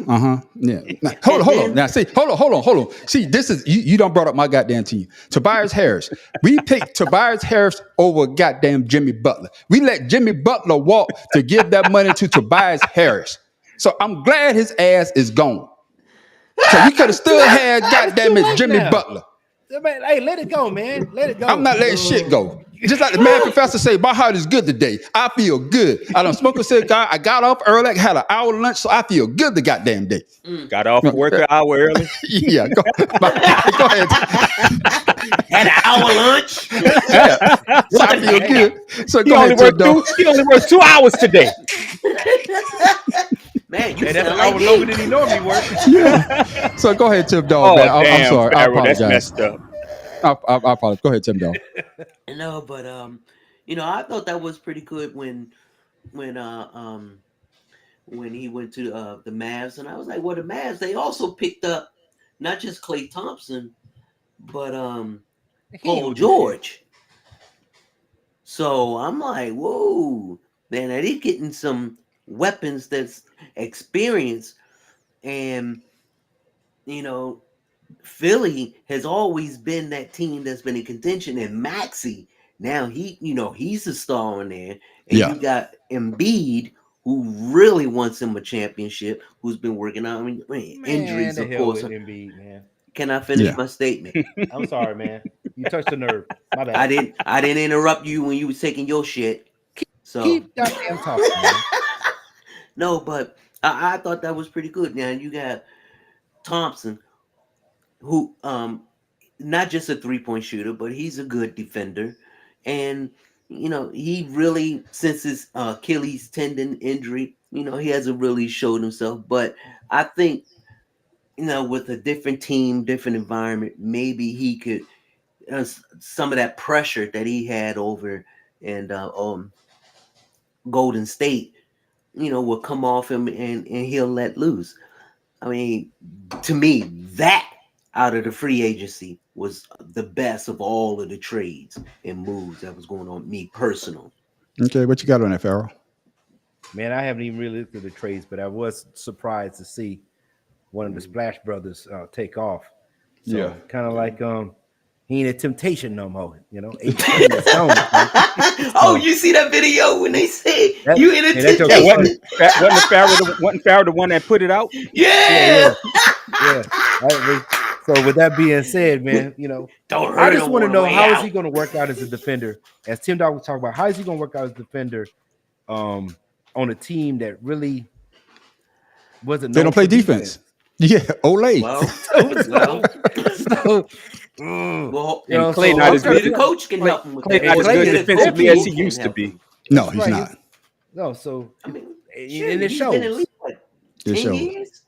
Yeah. Now, hold And on. then- Now, see, hold on. See, this is you don't brought up my goddamn team. Tobias Harris. We picked Tobias Harris over goddamn Jimmy Butler. We let Jimmy Butler walk to give that money to Tobias Harris. So I'm glad his ass is gone. So we could have still had goddamn too it late Jimmy now. Butler. Man, hey, let it go, man. Let it go. I'm not letting shit go. Just like the man professor say, my heart is good today. I feel good. I don't smoke a cigar. I got off early. I had an hour lunch, so I feel good the goddamn day. Got off work an hour early. Yeah, go ahead. Had an hour lunch. Yeah. So I feel good. So He go only ahead, Tim Dog. worked 2 hours today. Man, you Hey, that's sound an like hour longer me. than he normally works. Yeah. So go ahead, Tim Dog. Oh, man. I'm damn, sorry. I Pharaoh, that's apologize. messed up. I apologize. Go ahead, Tim Dog. No, but I thought that was pretty good when he went to the Mavs, and I was like, well, the Mavs, they also picked up not just Klay Thompson, but Paul George. So I'm like, whoa, man, are they getting some weapons that's experience? And Philly has always been that team that's been in contention, and Maxey, now he's a star on there. And Yeah. you got Embiid, who really wants him a championship, who's been working out. I mean, injuries, the of hell course. with Embiid, man. Can I finish Yeah. my statement? I'm sorry, man. You touched the nerve. My bad. I didn't interrupt you when you was taking your shit. So Keep goddamn talking, man. no, but I thought that was pretty good. Now you got Thompson, who not just a 3-point shooter, but he's a good defender. And he really, since his Achilles tendon injury, he hasn't really showed himself. But I think with a different team, different environment, maybe he could some of that pressure that he had over and Golden State, will come off him and he'll let loose. I mean, to me, that out of the free agency was the best of all of the trades and moves that was going on. Me personal. Okay, what you got on that, Pharaoh? Man, I haven't even really looked at the trades, but I was surprised to see one of the Splash Brothers take off. So Yeah. kind of like he ain't a temptation no more, 18 is gone, man. Oh, you see that video when they say That- you in a hey, that's your Yeah, temptation? wasn't Pharaoh the one that put it out? Yeah. Yeah. So with that being said, man, Don't hurt I just him want to on the know way how is out. he going to work out as a defender? As Tim Dog was talking about, how is he going to work out as a defender on a team that really wasn't They known don't play for defense. Yeah, Olay. Well, So, well, you know, Clay so not as hopefully good. the coach can help him with Clay that. not as Clay good is defensively coaching. as he used to be. No, That's he's right. not. No, so I mean, and shit, it he's been in shows. league, what, It 10 shows. years?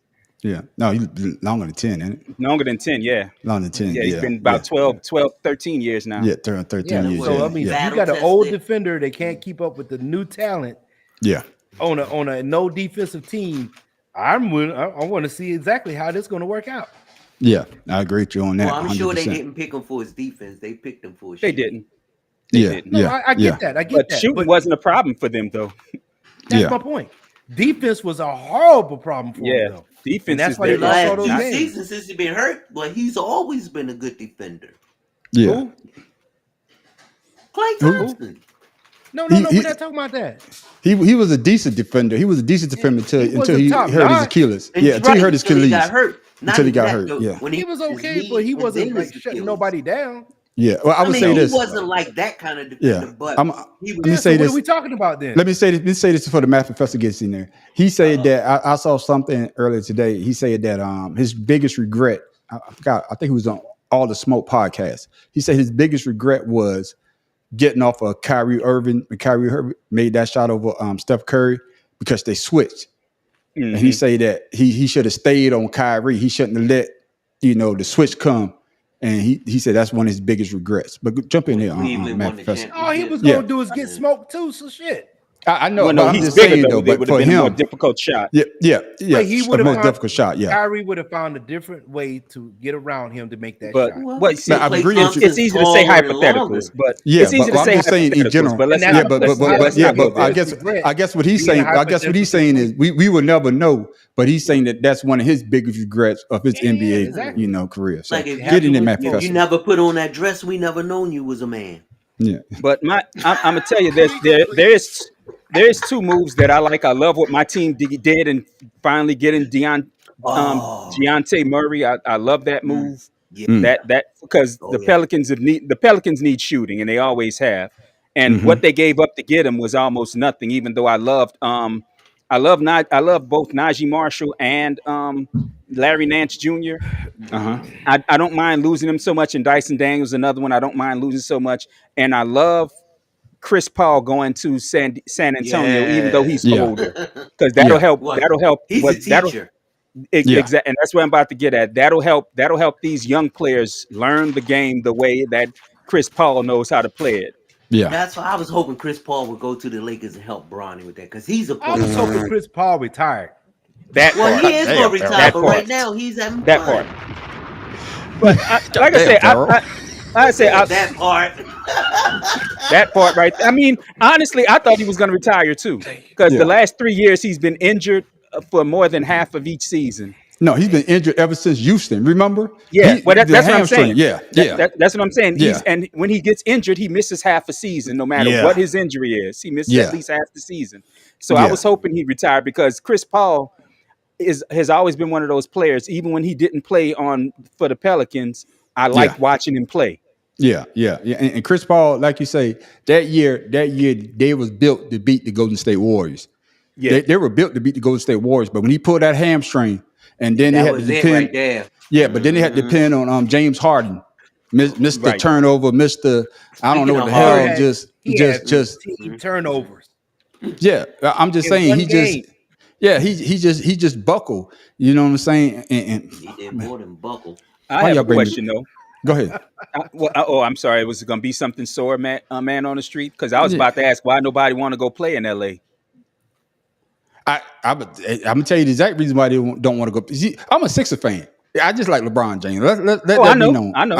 Yeah. No, he's longer than 10, ain't it? Longer than 10, yeah. Longer than 10. Yeah, he's been about 12, 13 years now. Yeah, 13 Yeah, years. so Yeah. I mean, yeah. you got an old Battle-tested. defender that can't keep up with the new talent Yeah. on a no defensive team. I want to see exactly how this is going to work out. Yeah. I agree with you on that. Well, I'm sure they 100%. didn't pick him for his defense. They picked him for his They shit. didn't. Yeah. didn't. No, Yeah. I get yeah. that. I get But that. shooting But wasn't a problem for them, though. that's Yeah. my point. Defense was a horrible problem for Yeah, him, though. defense that's is why they their lost all Last those two games. seasons since he's been hurt, but he's always been a good defender. Yeah. Who? Klay Who? Thompson. No, He- we're not talking about that. He was a decent defender. He was a decent defender He until wasn't he top hurt his notch. Achilles. And Yeah, he's until he right, hurt his until Achilles. he got hurt. Not Until he even got that, hurt, though. yeah. When He was his okay, knee but he and wasn't then like his shutting Achilles. nobody down. Yeah. Well, I I would mean, say he this. wasn't like that kind of defender, Yeah. but I'm- he Let me was. say So what this. are we talking about then? Let me say this before the math professor gets in there. He said that I saw something earlier today. He said that his biggest regret, I forgot, I think he was on All the Smoke podcast. He said his biggest regret was getting off of Kyrie Irving when Kyrie Irving made that shot over Steph Curry because they switched. And he said that he should have stayed on Kyrie. He shouldn't have let the switch come. And he said that's one of his biggest regrets. But jump in there, Cleveland Matt won the Professor. All he was Yeah. gonna do is get smoked too. So shit. I know, Well, but no, I'm he's just bigger saying though. though. It But would have for been a more him, difficult shot. yeah, But he would a have more found difficult shot. Yeah, Kyrie would have found a different way to get around him to make that But shot. Well, what? we See, see I'm Klay agreeing with you. it's Thompson's easy to say taller and hypotheticals, longer. but Yeah, it's easy but to I'm say just saying in hypotheticals. general. But let's And Yeah, not. that's Let's how let's does not go he there. I just guess regret what he's being a saying. I guess what he's saying is hypothetical we will never know. But he's saying that that's one of his biggest regrets of his Yeah, NBA, exactly. career. So Like if It you get in happened there, with Matt if Kobe. you Professor. never put on that dress, we never known you was a man. Yeah, But I'm gonna tell you this: there's two moves that I like. I love what my team did and finally getting Oh, Deontay Murray. I love that mm, move. yeah. Mm. That because Oh yeah. the Pelicans need shooting and they always have. And Mm-hmm. what they gave up to get him was almost nothing. Even though I love both Najee Marshall and Larry Nance Jr. Uh-huh. I don't mind losing him so much, and Dyson Daniels another one I don't mind losing so much, and I love Chris Paul going to San Antonio, even though he's Yes. Yeah. older, because Yeah. What? that'll help. He's a But that'll teacher. Yeah. exactly, and that's what I'm about to get at. That'll help these young players learn the game the way that Chris Paul knows how to play it. Yeah. That's why I was hoping Chris Paul would go to the Lakers and help Bronny with that because he's a I was point hoping guard. Chris Paul retired. That Well, part, he is Damn, gonna Farrell. retire, that but right part, now he's having that fun. part. But like I Damn, said, Farrell. I say That part. that part right. I mean, honestly, I thought he was going to retire too, because Yeah. the last 3 years he's been injured for more than half of each season. No, he's been injured ever since Houston. Remember? Yeah, He- well, the that's what I'm hamstring. saying. Yeah, yeah, That's what I'm saying. yeah, And when he gets injured, he misses half a season, no matter yeah, what his injury is. He misses at yeah, least half the season. So I yeah, was hoping he'd retire because Chris Paul has always been one of those players. Even when he didn't play for the Pelicans, I yeah, liked watching him play. yeah. And Chris Paul, like you say, that year they was built to beat the Golden State Warriors. Yeah, They were built to beat the Golden State Warriors, but when he pulled that hamstring, and then they That had to was it depend. right there. Yeah, but then they had to depend on James Harden, Mr. right. Turnover, Mr. I don't know Speaking what of the He hell, Harden, had, just he had just 15 turnovers yeah. I'm just in saying one he just game. yeah he just buckled. You know what I'm saying? And he did more than buckle. I why have y'all a bring question though. go ahead. I'm sorry. Was it going to be something sore, man on the street? Because I was Yeah. about to ask why nobody want to go play in LA. I'm gonna tell you the exact reason why they don't want to go. See, I'm a Sixer fan. I just like LeBron James. Let Oh, that I be know, known. I know.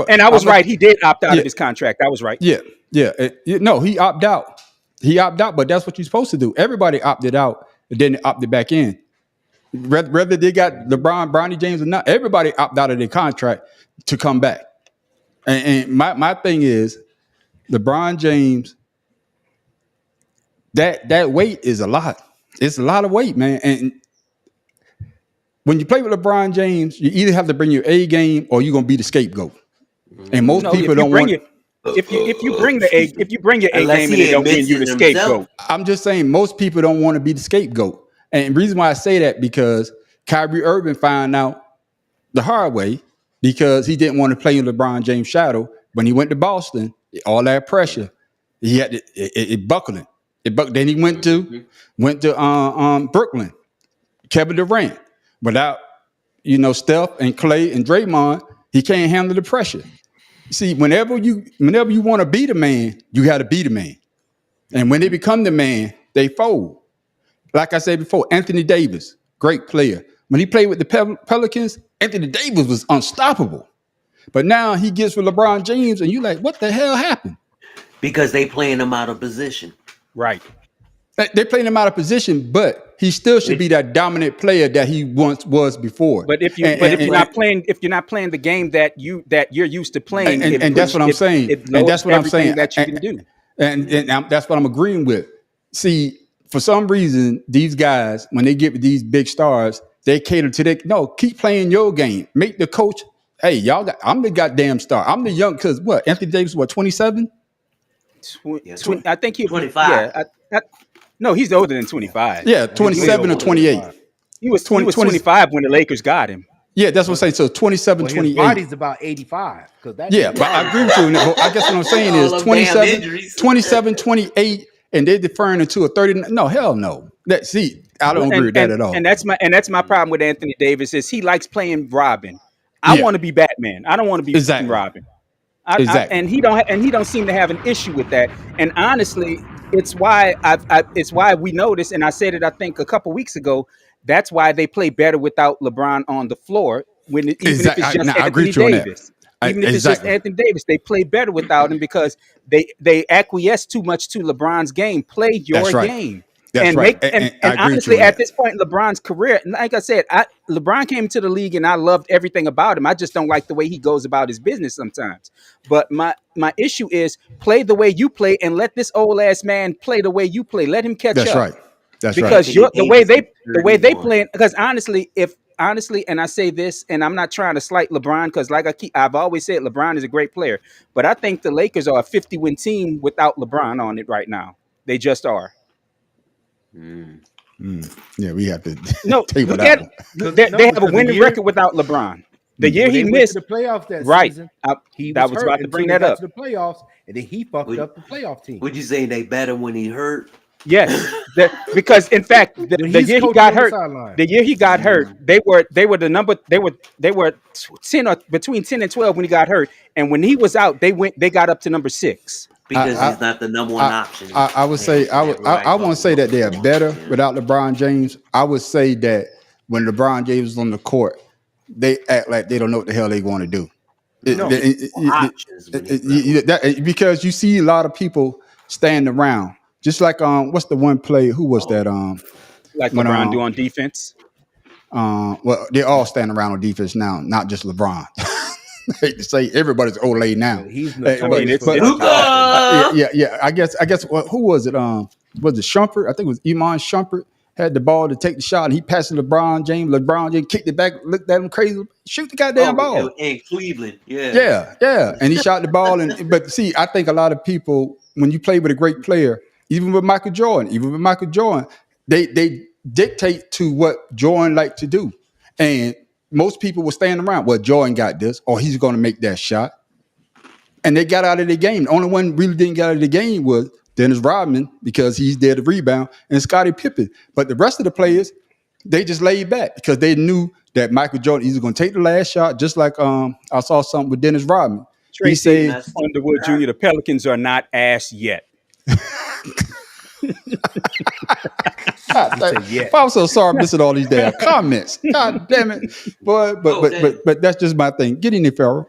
And I was right. He did opt out Yeah. of his contract. I was right. Yeah, no, he opted out. He opted out, but that's what you're supposed to do. Everybody opted out and then they opted back in. Whether they got Bronny James or not, everybody opted out of their contract to come back. And my thing is, LeBron James, that weight is a lot. It's a lot of weight, man. And when you play with LeBron James, you either have to bring your A game or you're gonna be the scapegoat. And most No, people if you don't bring want. it, if you bring your A Unless game and he it don't mean admits you it the himself. scapegoat. I'm just saying most people don't want to be the scapegoat. And the reason why I say that because Kyrie Irving found out the hard way because he didn't want to play in LeBron James' shadow. When he went to Boston, all that pressure, he had it buckling. Then he went to Brooklyn, Kevin Durant. Without Steph and Clay and Draymond, he can't handle the pressure. See, whenever you want to be the man, you got to be the man. And when they become the man, they fold. Like I said before, Anthony Davis, great player. When he played with the Pelicans, Anthony Davis was unstoppable. But now he gets with LeBron James, and you're like, what the hell happened? Because they playing him out of position. Right. They're playing him out of position, but he still should be that dominant player that he once was before. But if you're not playing the game that you're used to playing, and that's what I'm saying. And that's what I'm saying. that you can do. And that's what I'm agreeing with. See, for some reason, these guys, when they get with these big stars, they cater to keep playing your game. Make the coach, hey, I'm the goddamn star. I'm the young, because what? Anthony Davis, 27? Yeah, I think he 25. Yeah, no, he's older than 25. Yeah, 27 or 28. He was 20 25 when the Lakers got him. Yeah, that's what I'm saying. So 27, Well, his 28. body's about 85. Yeah, but I agree with you. But I guess what I'm saying is All them damn 27, injuries. 27, 28, and they're deferring into a 30. No, hell no. I don't agree with that at all. And that's my problem with Anthony Davis is he likes playing Robin. I Yeah. want to be Batman. I don't want to be Exactly. Robin. Exactly. And he don't seem to have an issue with that. And honestly, it's why it's why we noticed, and I said it I think a couple weeks ago. That's why they play better without LeBron on the floor. Even if it's just I agree Anthony with you on that. Davis, even if it's just Exactly. Anthony Davis, they play better without him because they acquiesce too much to LeBron's game. Play your That's right. game. That's And right. make and, I and agree with you honestly, on at that. this point in LeBron's career, and like I said, LeBron came into the league and I loved everything about him. I just don't like the way he goes about his business sometimes. But my issue is play the way you play and let this old ass man play the way you play. Let him catch That's up. right. That's Because right. you're Davis is the way they 31. play. Because honestly, and I say this, and I'm not trying to slight LeBron, because I've always said LeBron is a great player, but I think the Lakers are a 50-win team without LeBron on it right now. They just are. Yeah, we have to No, table look that at one. they have a because the winning year- record without LeBron. The year when he they went missed, to the playoffs that right? season, I he that was was hurt about to until bring they that got up. to the playoffs, and then he fucked Would- up the playoff team. Would you say they better when he hurt? Yes, because in fact, the When year he's he coaching got on the hurt, sideline. the year he got hurt, they were the number they were 10 or between 10 and 12 when he got hurt, and when he was out, they got up to number 6. Because I- he's not the number one option. I would say I won't say that they are better without LeBron James. I would say that when LeBron James is on the court, they act like they don't know what the hell they want to do. Options when he's Because you see a lot of people stand around, just like what's the one play? Who was that? Like When, LeBron do on defense. Well, they all stand around on defense now, not just LeBron. I hate to say everybody's Olay now. He's I mean, it's yeah. I guess. Who was it? Was it Shumpert? I think it was Iman Shumpert had the ball to take the shot, and he passed it to LeBron James. LeBron James kicked it back, looked at him crazy, shoot the goddamn ball. in Cleveland. Yeah. Yeah, and he shot the ball. But see, I think a lot of people, when you play with a great player, even with Michael Jordan, they dictate to what Jordan liked to do, and most people will stand around. Well, Jordan got this, or he's going to make that shot. And they got out of the game. The only one really didn't get out of the game was Dennis Rodman, because he's there to rebound, and Scottie Pippen. But the rest of the players, they just laid back because they knew that Michael Jordan either going to take the last shot, just like I saw something with Dennis Rodman. He Tracy said, Underwood Jr., the Pelicans are not ass yet. I'm so sorry missing all these damn comments. God damn it. Boy, but that's just my thing. Get in there, Farrell.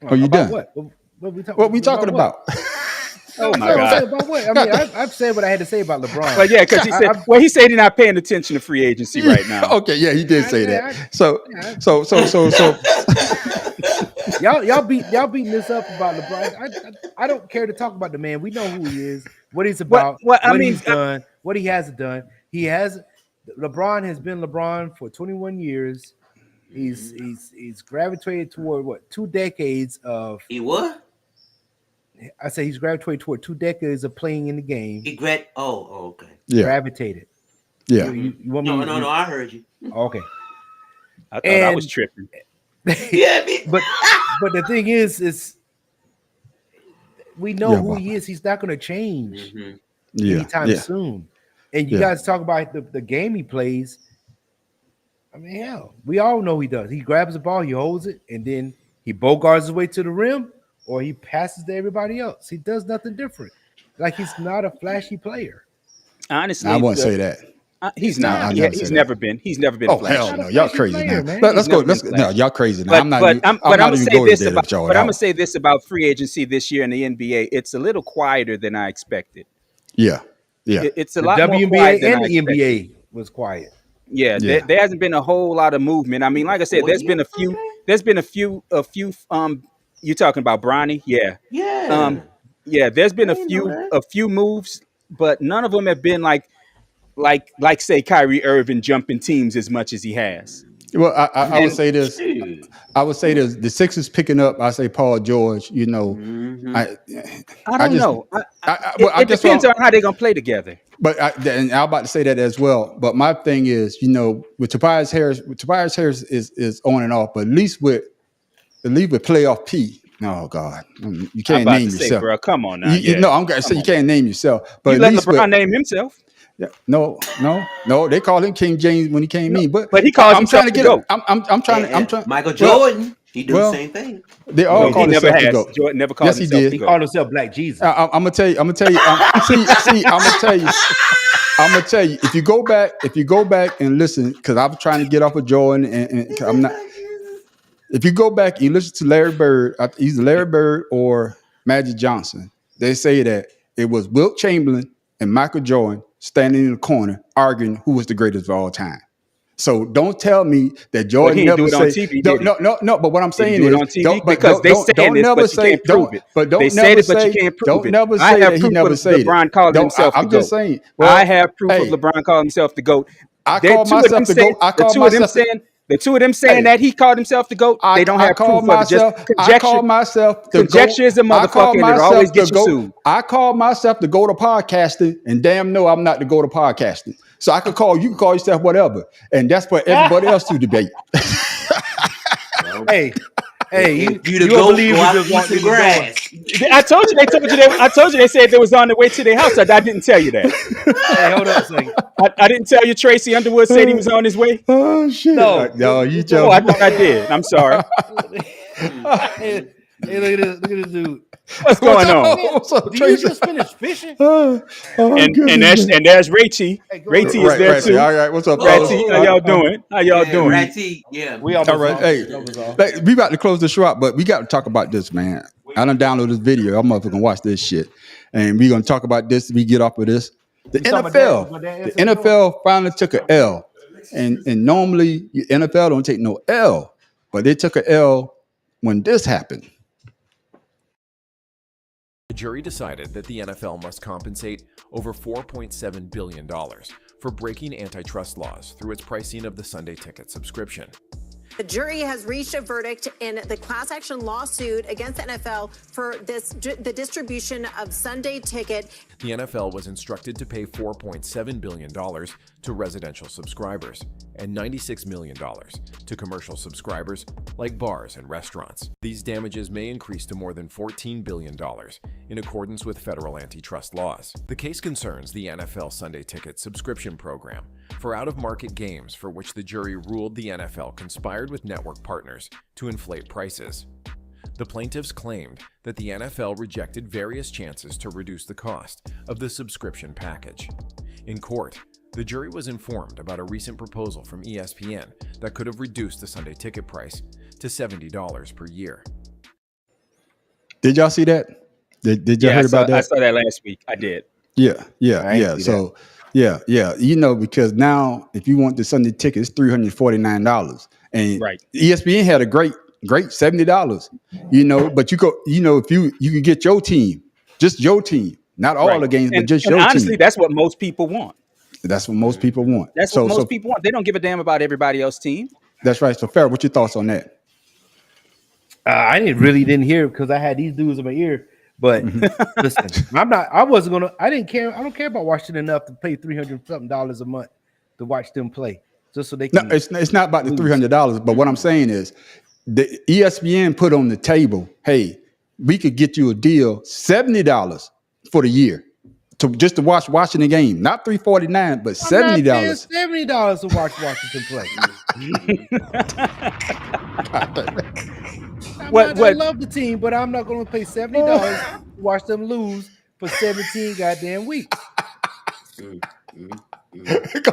Are you done? What we talking about? Oh my God. About what? I mean, I've said what I had to say about LeBron. Well, yeah, because he said he's not paying attention to free agency right now. Okay, yeah, he did say that. So y'all beating this up about LeBron. I don't care to talk about the man. We know who he is, what he's about, he's done, what he hasn't done. LeBron has been LeBron for 21 years. He's gravitated toward 2 decades of I say he's gravitated toward 2 decades of playing in the game. Okay. Yeah. Gravitated. Yeah. You want me? No, I heard you. Okay. I thought I was tripping. Yeah, but the thing is we know who he is. He's not going to change anytime soon. And you guys talk about the game he plays. I mean, hell, we all know he does. He grabs the ball, he holds it, and then he bogarts his way to the rim, or he passes to everybody else. He does nothing different. Like, he's not a flashy player. Honestly, I wouldn't say that. He's not. He's never been. He's never been. Oh flashy. hell no, y'all crazy player, now. man. Let's go. No, y'all crazy now. I'm gonna say this about free agency this year in the NBA. It's a little quieter than I expected. Yeah. It's a The lot more WNBA quiet than and I the expected. NBA was quiet. Yeah, there hasn't been a whole lot of movement. I mean, like I said, there's been a few. You're talking about Bronny, yeah. There's been a few moves, but none of them have been like say Kyrie Irving jumping teams as much as he has. Well, I would say this. I would say this. The Sixers picking up. I say Paul George. You know, I don't know. It depends on how they're gonna play together. But and I'm about to say that as well. But my thing is, you know, with Tobias Harris is on and off. But at least with playoff P. Oh God, you can't name yourself, bro. Come on now. No, I'm gonna say you can't name yourself. But you at let least LeBron name himself. Yeah, no. They call him King James when he came in, but he calls I'm himself trying to get. I'm trying. Michael Jordan. He do Well, the same thing. They all He call never themselves the has. GOAT. Jordan never called Yes, he himself did. the He GOAT. called himself Black Jesus. I'm gonna tell you. I'm gonna tell you. I'm gonna tell you. I'm gonna tell you. If you go back and listen, because I'm trying to get off of Jordan, and I'm not. If you go back and you listen to Larry Bird, either Larry Bird or Magic Johnson, they say that it was Wilt Chamberlain and Michael Jordan standing in the corner arguing who was the greatest of all time. So don't tell me that But Jordan he didn't do never it on say TV, don't, did he? no. But what I'm Did he saying do it is on TV? don't Because they saying this, never but you say can't prove it. But They don't said never it, but you say can't prove don't it. never I say have that he proof never of said it. LeBron calling Don't, himself the I'm just GOAT. saying. Well, I have proof hey, of LeBron calling himself the GOAT. I The call two of them myself the saying GOAT. I call the two of them saying Hey. that he called himself the GOAT. They don't have call proof of it. Just myself. I conjecture. call myself the Conjecture GOAT. is a I call motherfucker, and it'll myself always the get you GOAT. sued. I call myself the GOAT of podcasting, and damn no, I'm not the GOAT of podcasting. So I could call you, can call yourself whatever, and that's for everybody else to debate. Well, Hey, if you the don't goat, believe go we out just and eat want some me to go. grass. I told you they said they was on their way to their house. I didn't tell you that. Hey, hold up a second. I didn't tell you Tracy Underwood said he was on his way. Oh shit! No. No, you Oh, tell I me. thought I did. I'm sorry. Hey, look at this dude. What's going on? What's up, Do you Tracy? just finish fishing? Oh, And goodness. there's Rachie. Hey, go Rachie ahead. is there Ratty. too. All right, what's up, Ratty, Oh, how y'all doing? How y'all doing? Ratty, yeah. We almost All right, off. hey, We almost off. like, we about to close the show out, but we got to talk about this, man. I done download this video. I'm motherfucking watch this shit, and we gonna talk about this. We get off of this. The You talking NFL, about that the NFL finally took a L, and normally NFL don't take no L, but they took a L when this happened. The jury decided that the NFL must compensate over $4.7 billion for breaking antitrust laws through its pricing of the Sunday Ticket subscription. The jury has reached a verdict in the class action lawsuit against the NFL for the distribution of Sunday Ticket. The NFL was instructed to pay $4.7 billion to residential subscribers and $96 million to commercial subscribers like bars and restaurants. These damages may increase to more than $14 billion in accordance with federal antitrust laws. The case concerns the NFL Sunday Ticket subscription program for out-of-market games for which the jury ruled the NFL conspired with network partners to inflate prices. The plaintiffs claimed that the NFL rejected various chances to reduce the cost of the subscription package. In court, the jury was informed about a recent proposal from ESPN that could have reduced the Sunday Ticket price to $70 per year. Did y'all see that? Did y'all Yeah, hear about that? I saw that last week. I did. Yeah. I didn't see So, yeah. Because now if you want the Sunday Ticket, it's $349, and Right. ESPN had a great $70. But you go, if you can get your team, just your team, not all Right. the games, but And just your honestly, team. that's what most people want. That's what most people want. That's what most people want. They don't give a damn about everybody else's team. That's right. So, Farrah, what's your thoughts on that? I didn't hear because I had these dudes in my ear. But listen, I didn't care. I don't care about Washington enough to pay $300 something a month to watch them play, just so they No, can. it's not about the $300. But what I'm saying is, the ESPN put on the table, hey, we could get you a deal $70 for the year to watch Washington game, not $349, but $70. $70 to watch Washington play. I love the team, but I'm not going to pay $70 to watch them lose for 17 goddamn weeks. Go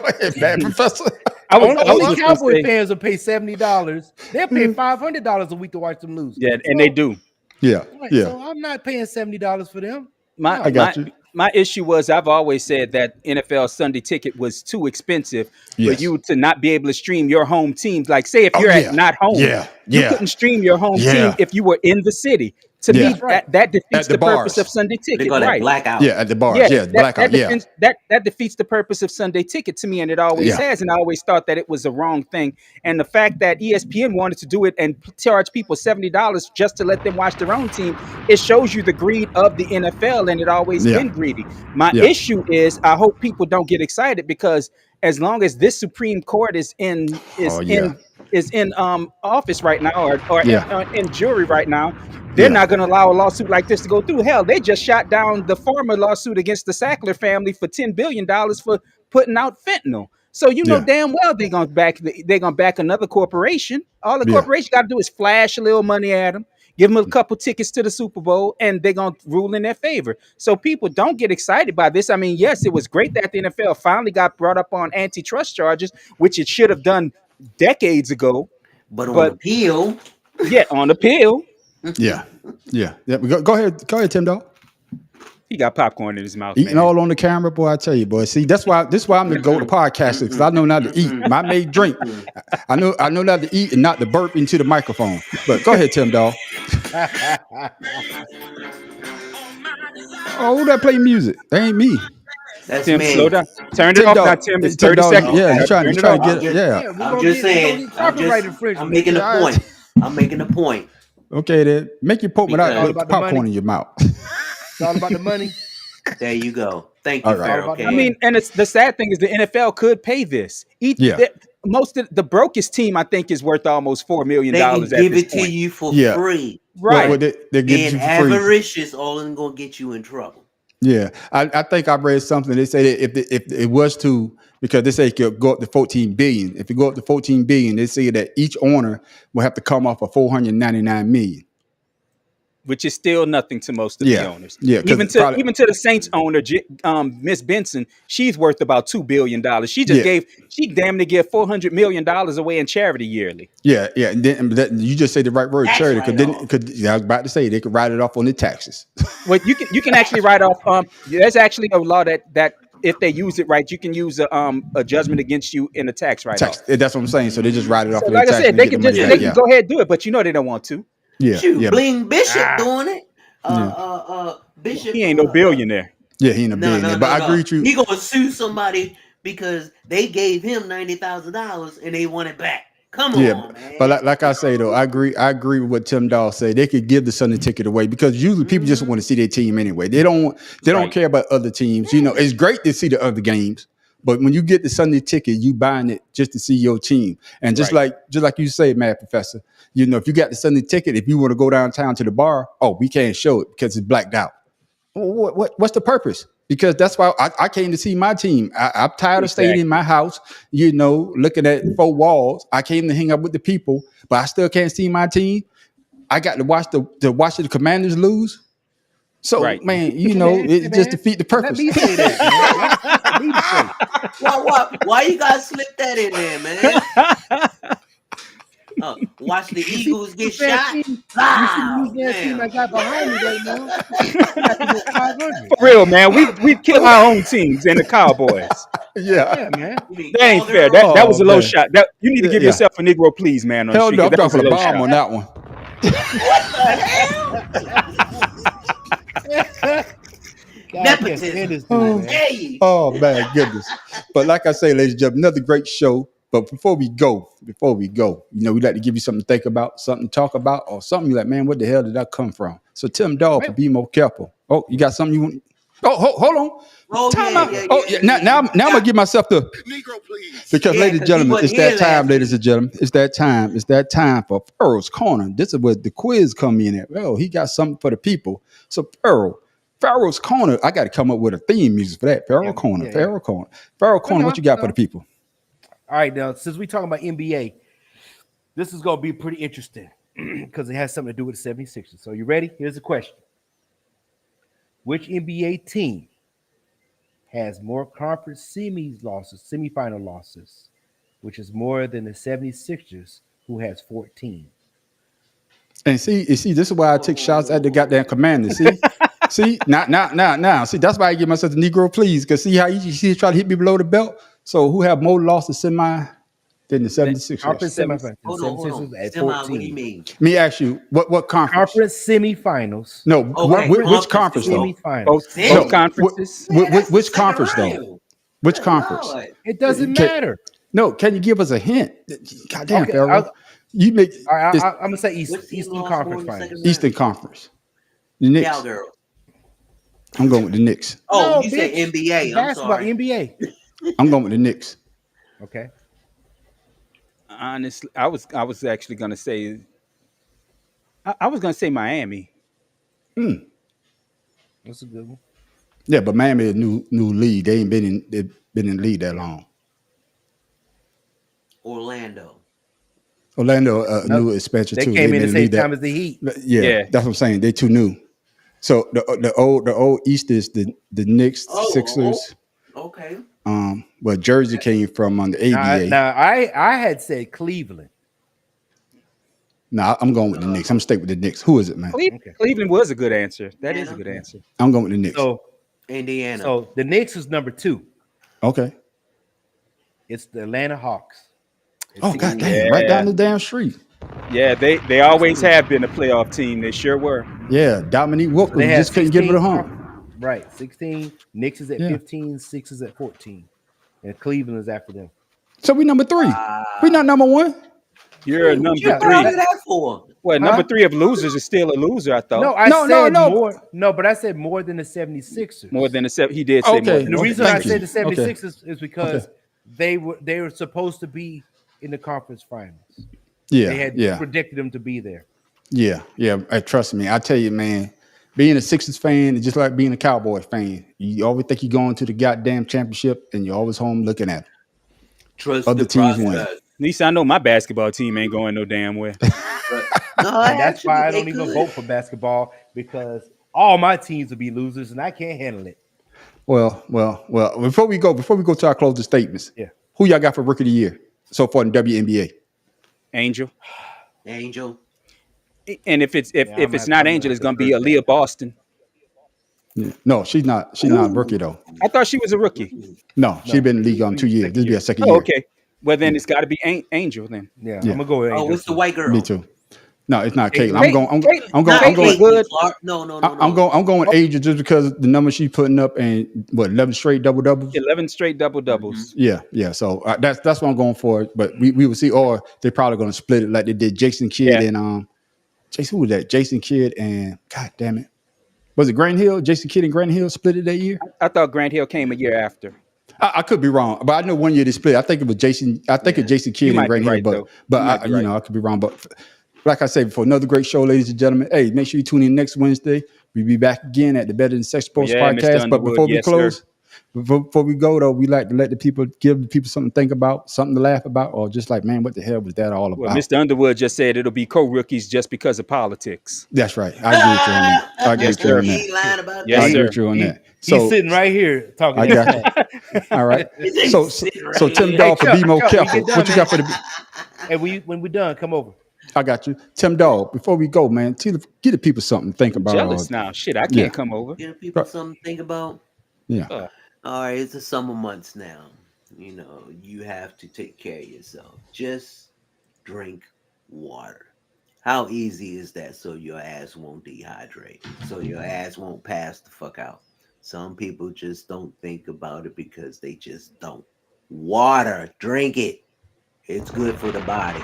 ahead, man, Professor. Only Cowboy fans will pay $70. They'll pay $500 a week to watch them lose. Yeah, and they do. Yeah, Right, yeah. So I'm not paying $70 for them. I got you. My issue was I've always said that NFL Sunday Ticket was too expensive Yes. for you to not be able to stream your home teams. Like, say if you're yeah. not home, Yeah, you yeah. couldn't stream your home Yeah. team if you were in the city. To Yeah. me, that defeats At the the purpose bars. of Sunday They Ticket. call that Right. blackout. Yeah, at the bars. Yeah, blackout. That defeats the purpose of Sunday Ticket to me, and it always Yeah. has. And I always thought that it was the wrong thing. And the fact that ESPN wanted to do it and charge people $70 just to let them watch their own team, it shows you the greed of the NFL, and it always Yeah. been greedy. My Yeah. issue is I hope people don't get excited because as long as this Supreme Court is in office right now or in jury right now, they're not going to allow a lawsuit like this to go through. Hell, they just shot down the former lawsuit against the Sackler family for $10 billion for putting out fentanyl. So you know Yeah. damn well they're gonna back another corporation. All the Yeah. corporation got to do is flash a little money at them, give them a couple tickets to the Super Bowl, and they're gonna rule in their favor. So people don't get excited by this. I mean, yes, it was great that the NFL finally got brought up on antitrust charges, which it should have done decades ago. But on But appeal, yet on appeal, Yeah. Yeah. Yeah. Go ahead. Go ahead, Tim Dog. he got popcorn in his mouth, Eating man. all on the camera, boy. I tell you, boy. See, this is why I'm the go to podcaster, because I know not to eat. I may drink. I know not to eat and not to burp into the microphone. But go ahead, Tim Dog. Oh, who that play music? That ain't me. that's Tim, me. slow down. Turn it Tim off Dog. now, Tim. It's Tim 30 Dog, seconds. yeah, he's trying Turn to it off. get it. Yeah. we I'm gonna just get- we gonna saying. get copyright infringement. I'm making a All right. point. I'm making a point. Okay, then make your point without Because- putting All about the popcorn money. in your mouth. It's all about the money. There you go. Thank you, All right. Pharaoh. All about Okay. I mean, and it's the sad thing is the NFL could pay this. Yeah. Most of the brokest team, I think, is worth almost $4 million They can at give this it to point. you for Yeah. free. Right. Well, they give Being you for free. avaricious all in gonna get you in trouble. Yeah, I think I read something. They say that if it was to, because they say it could go up to 14 billion. If it go up to 14 billion, they say that each owner will have to come off of 499 million. Which is still nothing to most of Yeah. the owners. Yeah, 'cause Even it's probably- to the Saints owner, Miss Benson, she's worth about $2 billion. She just Yeah. she damn near give $400 million away in charity yearly. Yeah, yeah. And then you just say the right word, Tax charity. write-off. I was about to say they could write it off on the taxes. Well, you can actually write off. There's actually a law that if they use it right, you can use a judgment against you in a tax write off. Tax. That's what I'm saying. So they just write it off. So on like the I tax said, and they get can the money just back. they can go ahead and do it, but you know they don't want to. Yeah, Shoot, yeah, Bling Bishop doing it. Bishop. He ain't no billionaire. yeah. He ain't a No, billionaire, no, but no, I no. agree with you. He gonna sue somebody because they gave him $90,000 and they want it back. Come Yeah, on, man. but like I say though, I agree with what Tim Dahl said. They could give the Sunday ticket away because usually people just want to see their team anyway. They don't Right. care about other teams. You know, it's great to see the other games, but when you get the Sunday ticket, you buying it just to see your team. And just like you say, Mad Professor, you know, if you got the Sunday ticket, if you want to go downtown to the bar, oh, we can't show it because it's blacked out. What's the purpose? Because that's why I came to see my team. I'm tired of staying in my house, you know, looking at 4 walls. I came to hang out with the people, but I still can't see my team. I got to watch the Commanders lose. So, Right. man, you know, it just defeat the Let purpose. me say that, man. Let me say. Why you guys slip that in there, man? Watch the Eagles get shot. Wow, Team I man. got behind me right now. I got to go 500. For real, man. We kill our own teams and the Cowboys. Yeah. Yeah, man. You mean That ain't Calder? fair. That was a low man. shot. That you need to give Yeah. yourself a Negro, please, man. On Hell the no, I'm street, 'cause that was dropping a low bomb shot. on that one. God, I can't stand this dude, man. Hey, Oh man, goodness! But like I say, ladies and gentlemen, another great show. But before we go, you know, we like to give you something to think about, something to talk about, or something you're like, man, what the hell did that come from? So Tim Dawg, be more careful. Oh, you got something you want? Oh, hold on. Oh, Time yeah, out. yeah, Oh, yeah, yeah. Now I'm gonna give myself the Negro, please. because, Yeah, ladies and 'cause he gentlemen, wasn't it's that here time, last ladies and gentlemen. It's that time. It's that time for Pharaoh's Corner. This is where the quiz come in at. Oh, he got something for the people. So Pharaoh's Corner. I got to come up with a theme music for that. Pharaoh Corner. Pharaoh Corner. Pharaoh Corner. What you got for the people? All right, now since we talking about NBA, this is gonna be pretty interesting because it has something to do with the 76ers. So you ready? Here's the question: which NBA team has more conference semifinal losses, which is more than the 76ers, who has 14? And see, this is why I take shots at the goddamn Commanders. See, now. See, that's why I give myself the Negro, please. Because see how you try to hit me below the belt. So who have more losses than the 76ers? Conference semifinals. hold The on. 76ers at Semi, 14. what do you mean? Let me ask you, what conference? Conference semifinals. No, Okay, which conference though? Semifinals. Both No, conferences. Which conference though? Which conference? Lord. It doesn't Okay. matter. No, can you give us a hint? Goddamn, Okay, Pharaoh. You make All right, it's I'm gonna say What team Eastern lost Conference more in the Finals. second Eastern Conference. The Knicks. Cowgirls. I'm going with the Knicks. Oh, No, you said bitch. NBA. I'm Basketball, sorry. NBA. I'm going with the Knicks. Okay. Honestly, I was actually gonna say I was gonna say Miami. That's a good one. Yeah, but Miami is new league. They've been in the league that long. Orlando. Orlando, No, new expansion they too. came in the may same lead that. time as the Heat. Yeah, Yeah. that's what I'm saying. They too new. So the old East is the Knicks, Sixers. Okay. Well, Jersey came from on the ABA. Now I had said Cleveland. Nah, I'm going with the Knicks. I'm gonna stay with the Knicks. Who is it, man? Cleveland was a good answer. That is a good answer. I'm going with the Knicks. So Indiana. the Knicks is number 2. Okay. It's the Atlanta Hawks. Oh god damn! Right down the damn street. Yeah, they always have been a playoff team. They sure were. Yeah, Dominique Wilkins They had just couldn't give it a 16 hump. Right, 16. Knicks is at Yeah. 15. Sixers at 14, and Cleveland is after them. So we number 3. We not number 1. You're number Yeah, three. What that for? Well, number 3 of losers is still a loser, I thought. No, I No, said no. more. No, but I said more than the 76ers. More than a seven. He did say Okay. more. And the Than reason I Thank you. said the Okay. 76ers is because they were supposed to be in the conference finals. Yeah, They had yeah, predicted them to be there. yeah. Trust me, I tell you, man. Being a Sixers fan is just like being a Cowboys fan. You always think you're going to the goddamn championship, and you're always home looking at it. Trust Other the teams win. process. At least I know my basketball team ain't going no damn way. No, And that's why I actually, don't they even could. vote for basketball, because all my teams will be losers and I can't handle it. Well. Before we go to our closing statements, Yeah. who y'all got for Rookie of the Year so far in WNBA? Angel. Angel. And if it's I'm it's not not coming Angel, up it's with gonna be the first Aaliyah Boston. No, she's not. She's not a rookie though. I thought she was a rookie. No, she's been in the league on 2 years. This will be her second Oh, year. okay. Well, then it's got to be Angel then. Yeah, Yeah. I'm gonna go with Angel. Oh, it's the white girl. Me too. No, it's not Caitlin. Caitlin- I'm Not going. Caitlin Caitlin Wood. Clark. No. I'm going with Angel just because the number she's putting up and 11 straight double doubles. 11 straight double doubles. Yeah. So that's what I'm going for. But we will see. Or they're probably going to split it like they did Jason Kidd Yeah. and Jason. Who was that? Jason Kidd and God damn it, was it Grant Hill? Jason Kidd and Grant Hill split it that year. I thought Grant Hill came a year after. I could be wrong, but I know 1 year they split. I think it was Jason. I think it's Jason Kidd You and might Grant be Hill. right, though. But You might be right. I could be wrong. But like I said before, another great show, ladies and gentlemen. Hey, make sure you tune in next Wednesday. We'll be back again at the Better Than Sex Sports Yeah, Mr. podcast. But Underwood, before we yes, close, sir. before we go though, we like to give the people something to think about, something to laugh about, or just like, man, what the hell was that all about? Well, Mr. Underwood just said it'll be co-rookies just because of politics. That's right. I agree with you on that. I agree Yes, with you on He that. ain't lying about Yes, I that. agree sir. with you on that. He's sitting right here talking. I that got stuff. All right. He's So sitting right Tim here. Dog for Chuck, Be More Chuck, Careful. we get What you done, got for the? And when we're done, come over. I got you, Tim Dog. Before we go, man, give the people something to think about. Jealous now. Shit, I can't yeah. come over. Give people something to think about. Yeah. All right, it's the summer months now. You know, you have to take care of yourself. Just drink water. How easy is that so your ass won't dehydrate? So your ass won't pass the fuck out? Some people just don't think about it because they just don't. Water, drink it. It's good for the body.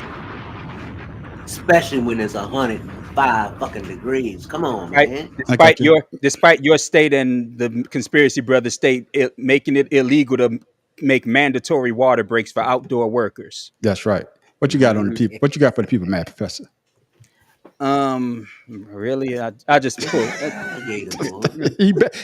Especially when it's 105 fucking degrees. Come on, Right? man. Despite your state and the conspiracy brother state making it illegal to make mandatory water breaks for outdoor workers. That's right. What you got on the people? What you got for the people, Matt Professor? Really? I just pulled.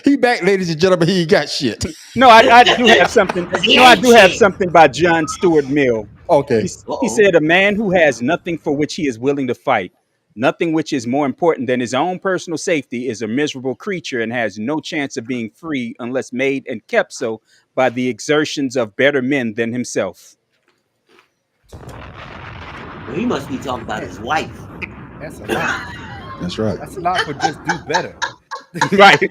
He back, ladies and gentlemen. He ain't got shit. No, I do have something. No, I do have something by John Stuart Mill. Okay. He said, "A man who has nothing for which he is willing to fight, nothing which is more important than his own personal safety, is a miserable creature and has no chance of being free unless made and kept so by the exertions of better men than himself." Well, he must be talking about his wife. That's a lot. That's right. That's a lot for just do better. Right.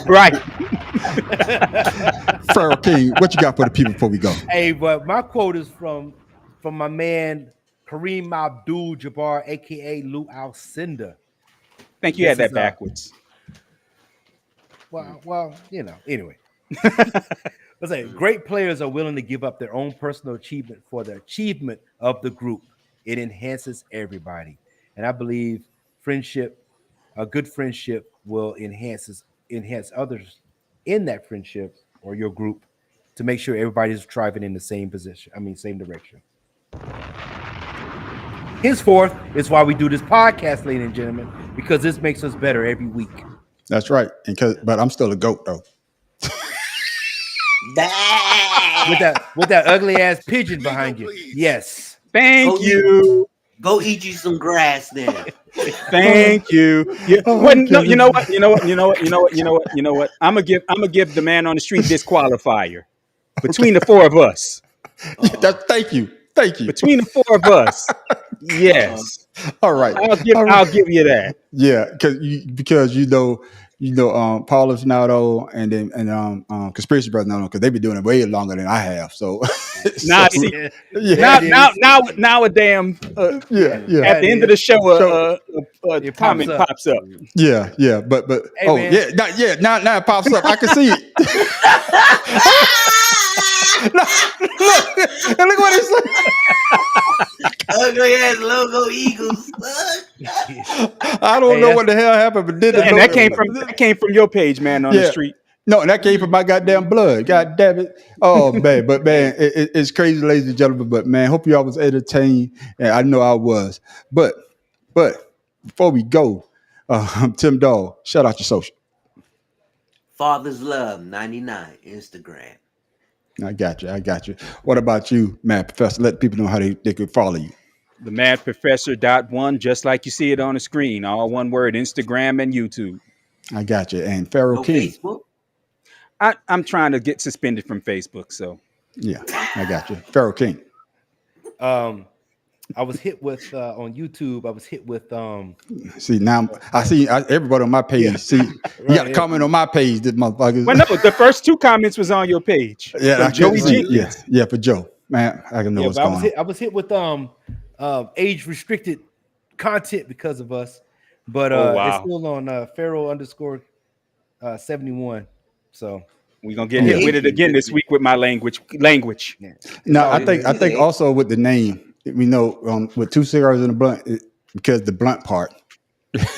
Right. Pharaoh King, what you got for the people before we go? Hey, but my quote is from my man Kareem Abdul-Jabbar, aka Lou Alcindor. I think you had This that is, backwards. Well, you know. Anyway, let's say great players are willing to give up their own personal achievement for the achievement of the group. It enhances everybody, and I believe friendship, a good friendship, will enhance others in that friendship or your group to make sure everybody's driving in the same position. I mean, same direction. Henceforth is why we do this podcast, ladies and gentlemen, because this makes us better every week. That's right. But I'm still a goat though. with that ugly ass pigeon behind you. Yes. Thank you. Go eat you some grass then. Thank you. Yeah. Oh, Well, no, goodness. you know what? I'm gonna give the man on the street disqualifier between the four of us. Thank you. Between the four of us, yes. All right. I'll give you that. Yeah, because Paul Finado and Conspiracy Brothers know because they've been doing it way longer than I have. So Now, so, see, yeah, now a damn. yeah. At the end of the show, a It comment pops up. pops up. Yeah, but Hey, man. now it pops up. I can see it. look what it's like. Ugly ass logo Eagles. I don't know what the hell happened, but And that came from your page, man, on the street. No, and that came from my goddamn blood. God damn it. Oh, man. But, man, it's crazy, ladies and gentlemen. But, man, hope y'all was entertained. And I know I was. But before we go, Tim Dog, shout out your social. Father's Love 99 Instagram. I got you. What about you, Mad Professor? Let people know how they could follow you. The Mad Professor.1, just like you see it on the screen. All one word, Instagram and YouTube. I got you. And Pharaoh No King. Facebook? I'm trying to get suspended from Facebook, so. Yeah, I got you. Pharaoh King. I was hit with on YouTube. I was hit with See, now I see everybody on my page. See, you got a comment on my page, this motherfucker. Well, no, the first two comments was on your page. Yeah, From I Joey couldn't see. Jenkins. Yeah, for Joe. Man, I can know yeah, what's but going on. I was hit with age restricted content because of us, but wow. it's still on Pharaoh _71. So We're gonna get hit with it again this week with my language. yeah. No, I think also with the name, we know with two cigars in the blunt because the blunt part.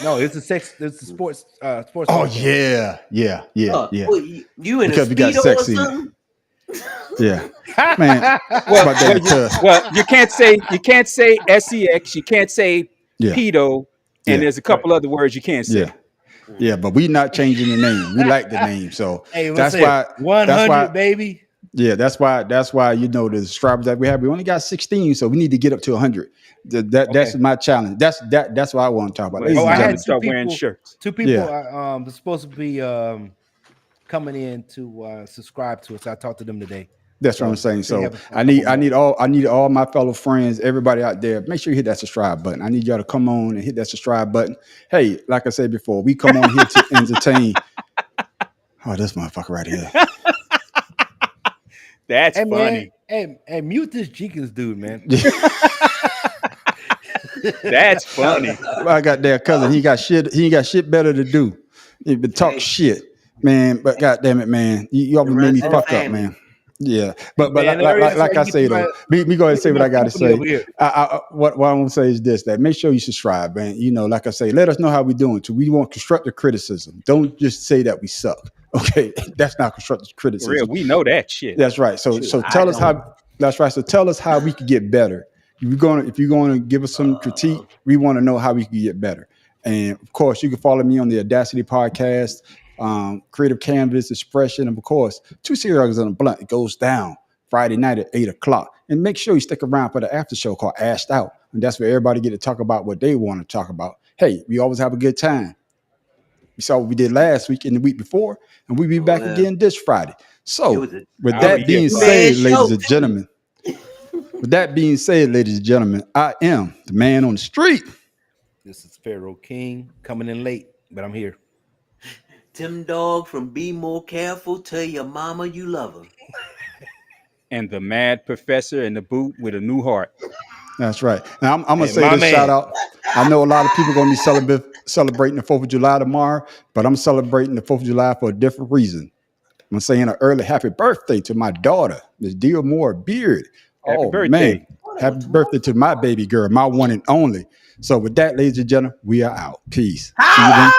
No, it's a sports. Oh podcast. yeah. Well, you in Because a we got Speedo or sexy. something? Yeah, man. Well, about that, Well, you can't say sex, you can't say Yeah. pedo, and Yeah. there's a couple other words you can't say. yeah, but we not changing the name. We like the name, so Hey, that's what's why. it? 100, That's why. baby. Yeah, that's why the subscribers that we have, we only got 16, so we need to get up to 100. That's my challenge. That's what I want to talk about. Well, Ladies Oh, and I had gentlemen. start wearing people- shirts. Two people Yeah. were supposed to be coming in to subscribe to us. I talked to them today. That's what I'm saying. they So have a I need couple all my fellow friends, everybody out there. Make sure you hit that subscribe button. I need y'all to come on and hit that subscribe button. Hey, like I said before, we come on here to entertain. Oh, this motherfucker right here. That's Hey, funny. man, hey, mute this Jenkins dude, man. That's funny. I got that cousin. He ain't got shit better to do. He been talk shit, man. But God damn it, man, you almost made me Rest of fuck the up, family. man. Yeah, but Man, like I you say get though, my- me go ahead and say what I gotta company over say. here. What I'm gonna say is this: that make sure you subscribe, man. You know, like I say, let us know how we doing too. We want constructive criticism. Don't just say that we suck. Okay, that's not constructive For real, criticism. we know that shit. That's right. So tell us how. That's right. So tell us how we could get better. If you're going to give us some critique, we want to know how we can get better. And of course, you can follow me on the Audacity Podcast, Creative Canvas, Expression, and of course, Two Cigars on a Blunt. It goes down Friday night at 8:00. And make sure you stick around for the after show called Ashed Out. And that's where everybody get to talk about what they want to talk about. Hey, we always have a good time. You saw what we did last week and the week before, and we'll be back again this Friday. It So, was a- with I'll that be being here said, Friday. ladies and gentlemen, I am the man on the street. This is Pharaoh King coming in late, but I'm here. Tim Dog from Be More Careful. Tell your mama you love her. And the Mad Professor in the boot with a new heart. That's right. Now I'm gonna Hey, say my this man. shout out. I know a lot of people gonna be celebrating the 4th of July tomorrow, but I'm celebrating the 4th of July for a different reason. I'm saying an early happy birthday to my daughter, Miss Deal Moore Beard. Happy Oh birthday. man, happy birthday to my baby girl, my one and only. So with that, ladies and gentlemen, we are out. Peace. See you then.